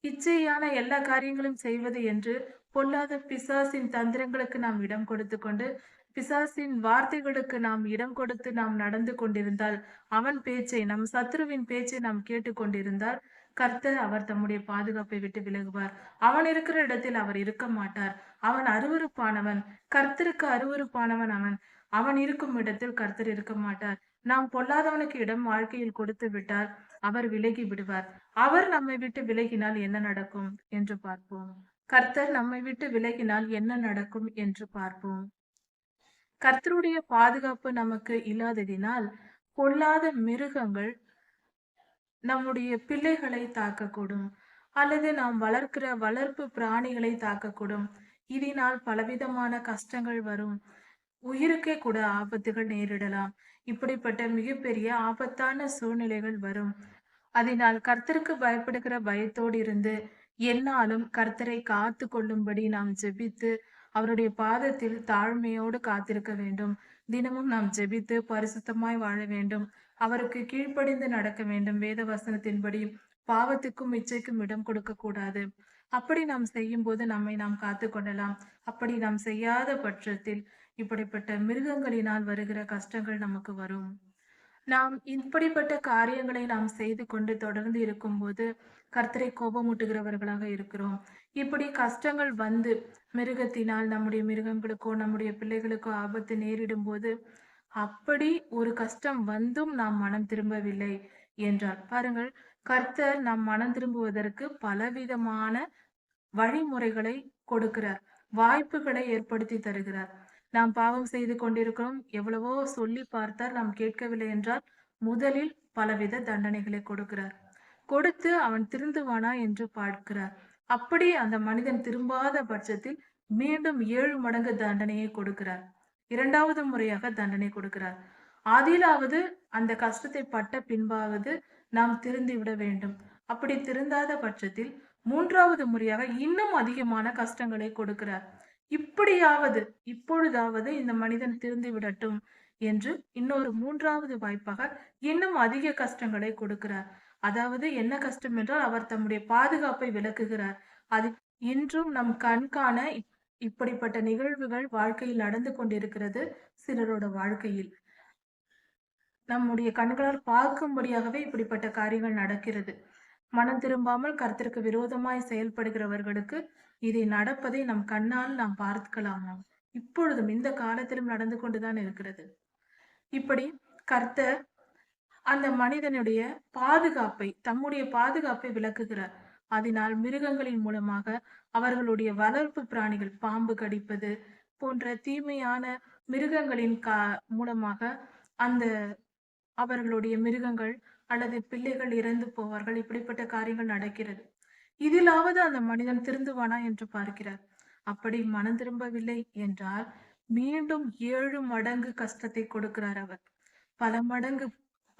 இச்சையான எல்லா காரியங்களும் செய்வது என்று பொல்லாத பிசாசின் தந்திரங்களுக்கு நாம் இடம் கொடுத்து கொண்டு, பிசாசின் வார்த்தைகளுக்கு நாம் இடம் கொடுத்து நாம் நடந்து கொண்டிருந்தால், அவன் பேச்சை, நம் சத்துருவின் பேச்சை நாம் கேட்டுக்கொண்டிருந்தால், கர்த்தர் அவர் தம்முடைய பாதுகாப்பை விட்டு விலகுவார். அவன் இருக்கிற இடத்தில் அவர் இருக்க மாட்டார். அவன் அருவருப்பானவன். கர்த்தருக்கு அருவருப்பானவன் அவன். அவன் இருக்கும் இடத்தில் கர்த்தர் இருக்க மாட்டார். நாம் பொல்லாதவனுக்கு இடம் வாழ்க்கையில் கொடுத்து விட்டால் அவர் விலகி விடுவார். அவர் நம்மை விட்டு விலகினால் என்ன நடக்கும் என்று பார்ப்போம். கர்த்தர் நம்மை விட்டு விலகினால் என்ன நடக்கும் என்று பார்ப்போம். கர்த்தருடைய பாதுகாப்பு நமக்கு இல்லாததினால் பொல்லாத மிருகங்கள் நம்முடைய பிள்ளைகளை தாக்கக்கூடும், அல்லது நாம் வளர்க்கிற வளர்ப்பு பிராணிகளை தாக்கக்கூடும். இதனால் பலவிதமான கஷ்டங்கள் வரும். உயிருக்கே கூட ஆபத்துகள் நேரிடலாம். இப்படிப்பட்ட மிகப்பெரிய ஆபத்தான சூழ்நிலைகள் வரும். அதனால் கர்த்தருக்கு பயப்படுகிற பயத்தோடு இருந்து எந்நாளும் கர்த்தரை காத்து கொள்ளும்படி நாம் ஜெபித்து அவருடைய பாதத்தில் தாழ்மையோடு காத்திருக்க வேண்டும். தினமும் நாம் ஜெபித்து பரிசுத்தமாய் வாழ வேண்டும். அவருக்கு கீழ்ப்படிந்து நடக்க வேண்டும். வேத வசனத்தின்படி பாவத்துக்கும் இச்சைக்கும் இடம் கொடுக்க கூடாது. அப்படி நாம் செய்யும் போது நம்மை நாம் காத்து கொள்ளலாம். அப்படி நாம் செய்யாத பட்சத்தில் இப்படிப்பட்ட மிருகங்களினால் வருகிற கஷ்டங்கள் நமக்கு வரும். நாம் இப்படிப்பட்ட காரியங்களை நாம் செய்து கொண்டு தொடர்ந்து இருக்கும்போது கர்த்தரை கோபமூட்டுகிறவர்களாக இருக்கிறோம். இப்படி கஷ்டங்கள் வந்து மிருகத்தினால் நம்முடைய மிருகங்களுக்கோ நம்முடைய பிள்ளைகளுக்கோ ஆபத்து நேரிடும் போது, அப்படி ஒரு கஷ்டம் வந்தும் நாம் மனம் திரும்பவில்லை என்றால் பாருங்கள், கர்த்தர் நாம் மனம் திரும்புவதற்கு பலவிதமான வழிமுறைகளை கொடுக்கிறார். வாய்ப்புகளை ஏற்படுத்தி தருகிறார். நாம் பாவம் செய்து கொண்டிருக்கிறோம். எவ்வளவோ சொல்லி பார்த்தார். நாம் கேட்கவில்லை என்றால், முதலில் பலவித தண்டனைகளை கொடுக்கிறார். கொடுத்து அவன் திருந்துவானா என்று பார்க்கிறார். அப்படி அந்த மனிதன் திரும்பாத பட்சத்தில் மீண்டும் 7 மடங்கு தண்டனையை கொடுக்கிறார். 2வது முறையாக தண்டனை கொடுக்கிறார். அதிலாவது அந்த கஷ்டத்தை பட்ட பின்பாவது நாம் திருந்தி விட வேண்டும். அப்படி திருந்தாத பட்சத்தில் 3வது முறையாக இன்னும் அதிகமான கஷ்டங்களை கொடுக்கிறார். இப்படியாவது இப்பொழுதாவது இந்த மனிதன் திருந்து விடட்டும் என்று இன்னொரு 3வது வாய்ப்பாக இன்னும் அதிக கஷ்டங்களை கொடுக்கிறார். அதாவது என்ன கஷ்டம் என்றால் அவர் தம்முடைய பாதுகாப்பை விலக்குகிறார். அது இன்றும் நம் கண்காண இப்படிப்பட்ட நிகழ்வுகள் வாழ்க்கையில் நடந்து கொண்டிருக்கிறது சிலரோட வாழ்க்கையில். நம்முடைய கண்களால் பார்க்கும்படியாகவே இப்படிப்பட்ட காரியங்கள் நடக்கிறது. மனம் திரும்பாமல் கர்த்தருக்கு விரோதமாய் செயல்படுகிறவர்களுக்கு இதை நடப்பதை நம் கண்ணால் நாம் பார்க்கலாம். இப்பொழுதும் இந்த காலத்திலும் நடந்து கொண்டுதான் இருக்கிறது. இப்படி கர்த்தர் அந்த மனிதனுடைய பாதுகாப்பை தம்முடைய பாதுகாப்பை விளக்குகிறார். அதனால் மிருகங்களின் மூலமாக அவர்களுடைய வளர்ப்பு பிராணிகள் பாம்பு கடிப்பது போன்ற தீமையான மிருகங்களின் மூலமாக அந்த அவர்களுடைய மிருகங்கள் அல்லது பிள்ளைகள் இறந்து போவார்கள். இப்படிப்பட்ட காரியங்கள் நடக்கிறது. இதிலாவது அந்த மனிதன் திருந்துவானா என்று பார்க்கிறார். அப்படி மனம் திரும்பவில்லை என்றால் மீண்டும் 7 மடங்கு கஷ்டத்தை கொடுக்கிறார் அவர். பல மடங்கு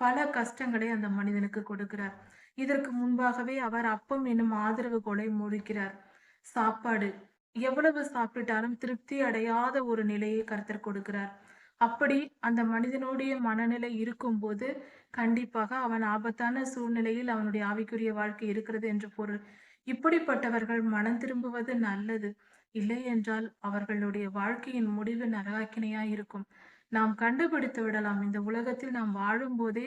பல கஷ்டங்களை அந்த மனிதனுக்கு கொடுக்கிறார். இதற்கு முன்பாகவே அவர் அப்பம் என்னும் ஆதரவு கொலை முடிக்கிறார். சாப்பாடு எவ்வளவு சாப்பிட்டாலும் திருப்தி அடையாத ஒரு நிலையை கர்த்தர் கொடுக்கிறார். அப்படி அந்த மனிதனுடைய மனநிலை இருக்கும்போது கண்டிப்பாக அவன் ஆபத்தான சூழ்நிலையில் அவனுடைய ஆவிக்குரிய வாழ்க்கை இருக்கிறது என்று பொருள். இப்படிப்பட்டவர்கள் மனம் திரும்புவது நல்லது. இல்லை என்றால் அவர்களுடைய வாழ்க்கையின் முடிவு நரகாக்கினையாய் இருக்கும். நாம் கண்டுபிடித்து விடலாம். இந்த உலகத்தில் நாம் வாழும் போதே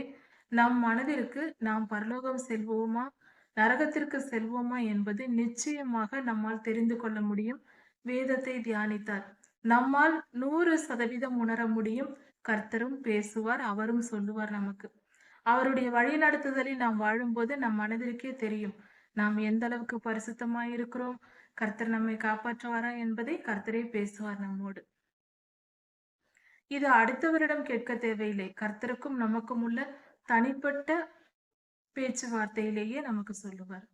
நம் மனதிற்கு நாம் பரலோகம் செல்வோமா நரகத்திற்கு செல்வோமா என்பது நிச்சயமாக நம்மால் தெரிந்து கொள்ள முடியும். வேதத்தை தியானித்தார் நம்மால் 100% உணர முடியும். கர்த்தரும் பேசுவார், அவரும் சொல்லுவார் நமக்கு. அவருடைய வழி நடத்துதலில் நாம் வாழும்போது நம் மனதிற்கே தெரியும் நாம் எந்த அளவுக்கு பரிசுத்தமாய் இருக்கிறோம், கர்த்தர் நம்மை காப்பாற்றுவாரா என்பதை கர்த்தரே பேசுவார் நம்மோடு. இது அடுத்தவரிடம் கேட்க தேவையில்லை. கர்த்தருக்கும் நமக்கும் உள்ள தனிப்பட்ட பேச்சுவார்த்தையிலேயே நமக்கு சொல்லுவார்.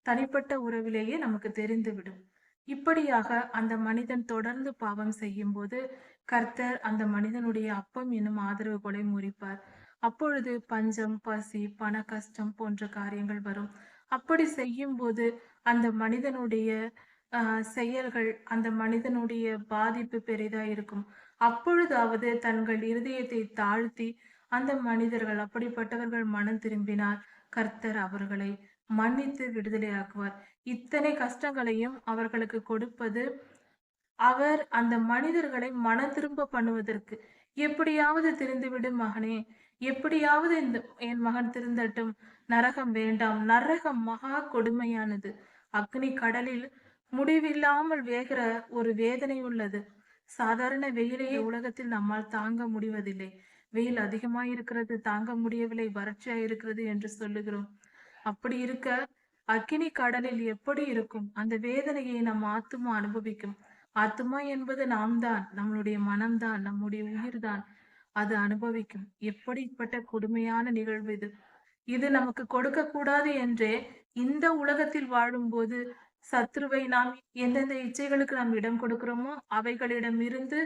தனிப்பட்ட உறவிலேயே நமக்கு தெரிந்துவிடும். இப்படியாக அந்த மனிதன் தொடர்ந்து பாவம் செய்யும் போது கர்த்தர் அந்த மனிதனுடைய அப்பம் என்னும் ஆதரவு கொலை முறிப்பார். அப்பொழுது பஞ்சம், பசி, பண கஷ்டம் போன்ற காரியங்கள் வரும். அப்படி செய்யும் போது அந்த மனிதனுடைய செயல்கள் அந்த மனிதனுடைய பாதிப்பு பெரிதா இருக்கும். அப்பொழுதாவது தங்கள் இருதயத்தை தாழ்த்தி அந்த மனிதர்கள் அப்படிப்பட்டவர்கள் மனம் திரும்பினால் கர்த்தர் அவர்களை மன்னித்து விடுதலையாக்குவார். இத்தனை கஷ்டங்களையும் அவர்களுக்கு கொடுப்பது அவர் அந்த மனிதர்களை மன திரும்ப பண்ணுவதற்கு. எப்படியாவது திருந்துவிடு மகனே, எப்படியாவது என் மகன் திருந்தட்டும், நரகம் வேண்டாம். நரகம் மகா கொடுமையானது. அக்னி கடலில் முடிவில்லாமல் வேகிற ஒரு வேதனை உள்ளது. சாதாரண வெயிலையே உலகத்தில் நம்மால் தாங்க முடிவதில்லை. வெயில் அதிகமாயிருக்கிறது, தாங்க முடியவில்லை, வறட்சியா இருக்கிறது என்று சொல்லுகிறோம். அப்படி இருக்க அக்கினி கடலில் எப்படி இருக்கும்? அந்த வேதனையை நம் ஆத்துமா அனுபவிக்கும். ஆத்துமா என்பது நாம் தான், நம்மளுடைய மனம்தான், நம்முடைய உயிர் தான். அது அனுபவிக்கும். எப்படிப்பட்ட கொடுமையான நிகழ்வு இது. இது நமக்கு கொடுக்க கூடாது என்றே இந்த உலகத்தில் வாழும்போது சத்ருவை நாம் எந்தெந்த இச்சைகளுக்கு நாம் இடம் கொடுக்கிறோமோ அவைகளிடம் இருந்து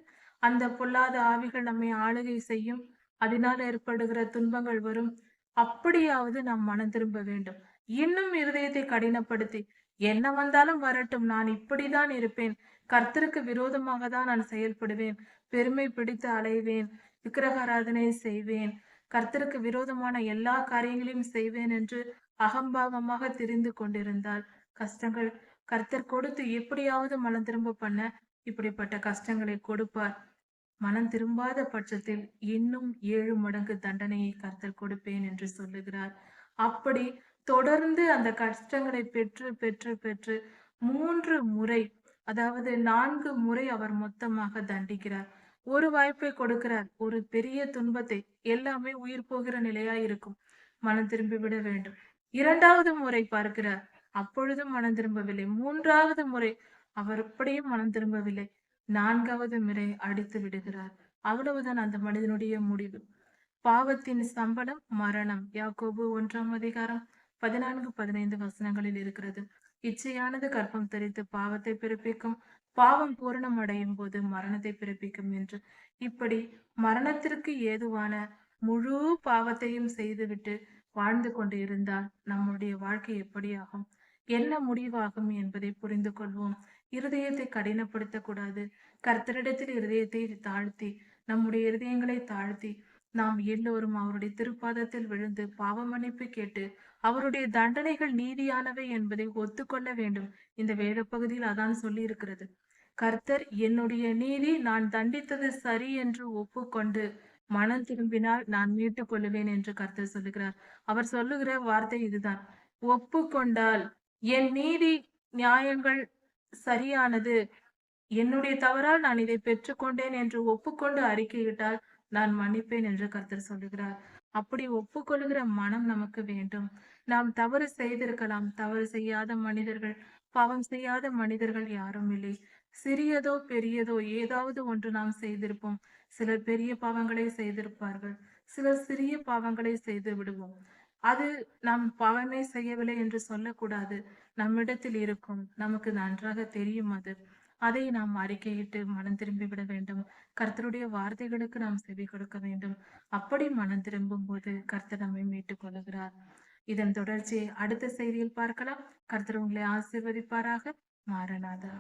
அந்த பொல்லாத ஆவிகள் நம்மை ஆளுகை செய்யும். அதனால் ஏற்படுகிற துன்பங்கள் வரும். அப்படியாவது நாம் மனம் திரும்ப வேண்டும். இன்னும் இருதயத்தை கடினப்படுத்தி என்ன வந்தாலும் வரட்டும், நான் இப்படிதான் இருப்பேன், கர்த்தருக்கு விரோதமாக தான் நான் செயல்படுவேன், பெருமை பிடித்து அலைவேன், விக்கிரகாராதனை செய்வேன், கர்த்தருக்கு விரோதமான எல்லா காரியங்களையும் செய்வேன் என்று அகம்பாவமாக தெரிந்து கொண்டிருந்தால் கஷ்டங்கள் கர்த்தர் கொடுத்து எப்படியாவது மனம் திரும்ப பண்ண இப்படிப்பட்ட கஷ்டங்களை கொடுப்பார். மனம் திரும்பாத பட்சத்தில் இன்னும் 7 மடங்கு தண்டனையை கர்த்தர் கொடுப்பேன் என்று சொல்லுகிறார். அப்படி தொடர்ந்து அந்த கஷ்டங்களை பெற்று பெற்று பெற்று 3 முறை, அதாவது 4 முறை அவர் மொத்தமாக தண்டிக்கிறார். ஒரு வாய்ப்பை கொடுக்கிறார், ஒரு பெரிய துன்பத்தை. எல்லாமே உயிர் போகிற நிலையா இருக்கும், மனம் திரும்பி விட வேண்டும். 2வது முறை பார்க்கிறார், அப்பொழுதும் மனம் திரும்பவில்லை. 3வது முறை அவர் அப்படியும் மனம் திரும்பவில்லை. 4வது முறை அடித்து விடுகிறார். அவ்வளவுதான் அந்த மனிதனுடைய முடிவு. பாவத்தின் சம்பளம் மரணம். யாக்கோபு 1ஆம் அதிகாரம் 14, 15 வசனங்களில் இருக்கிறது. இச்சையானது கர்ப்பம் தரித்து பாவத்தை பிறப்பிக்கும், பாவம் பூரணம் அடையும் போது மரணத்தை பிறப்பிக்கும் என்று. இப்படி மரணத்திற்கு ஏதுவான முழு பாவத்தையும் செய்துவிட்டு வாழ்ந்து கொண்டு இருந்தால் நம்முடைய வாழ்க்கை எப்படியாகும், என்ன முடிவாகும் என்பதை புரிந்து கொள்வோம். இருதயத்தை கடினப்படுத்தக் கூடாது. கர்த்தரிடத்தில் இருதயத்தை தாழ்த்தி, நம்முடைய இருதயங்களை தாழ்த்தி, நாம் எல்லோரும் அவருடைய திருப்பாதத்தில் விழுந்து பாவ மன்னிப்பு கேட்டு அவருடைய தண்டனைகள் நீதியானவை என்பதை ஒத்துக்கொள்ள வேண்டும். இந்த வேத பகுதியில் அதான் சொல்லி இருக்கிறது. கர்த்தர் என்னுடைய நீதி நான் தண்டித்தது சரி என்று ஒப்புக்கொண்டு மனம் திரும்பினால் நான் மீட்டுக் கொள்ளுவேன் என்று கர்த்தர் சொல்லுகிறார். அவர் சொல்லுகிற வார்த்தை இதுதான். ஒப்புக்கொண்டால் என் நீதி நியாயங்கள் சரியானது, என்னுடைய தவறால் நான் இதை பெற்றுக்கொண்டேன் என்று ஒப்புக்கொண்டு அறிக்கையிட்டால் நான் மன்னிப்பேன் என்று கர்த்தர் சொல்லுகிறார். அப்படி ஒப்புக்கொள்ளுகிற மனம் நமக்கு வேண்டும். நாம் தவறு செய்திருக்கலாம். தவறு செய்யாத மனிதர்கள், பாவம் செய்யாத மனிதர்கள் யாரும் இல்லை. சிறியதோ பெரியதோ ஏதாவது ஒன்று நாம் செய்திருப்போம். சிலர் பெரிய பாவங்களை செய்திருப்பார்கள், சிலர் சிறிய பாவங்களை செய்து விடுவோம். அது நாம் பாவமே செய்யவில்லை என்று சொல்லக்கூடாது. நம்மிடத்தில் இருக்கும், நமக்கு நன்றாக தெரியும் அது. அதை நாம் அறிக்கையிட்டு மனம் திரும்பி விட வேண்டும். கர்த்தருடைய வார்த்தைகளுக்கு நாம் செவி கொடுக்க வேண்டும். அப்படி மனம் திரும்பும் போது கர்த்தர் நம்மை மீட்டுக் கொள்ளுகிறார். இதன் தொடர்ச்சியை அடுத்த செய்தியில் பார்க்கலாம். கர்த்தர் உங்களை ஆசீர்வதிப்பாராக. மாரநாதா.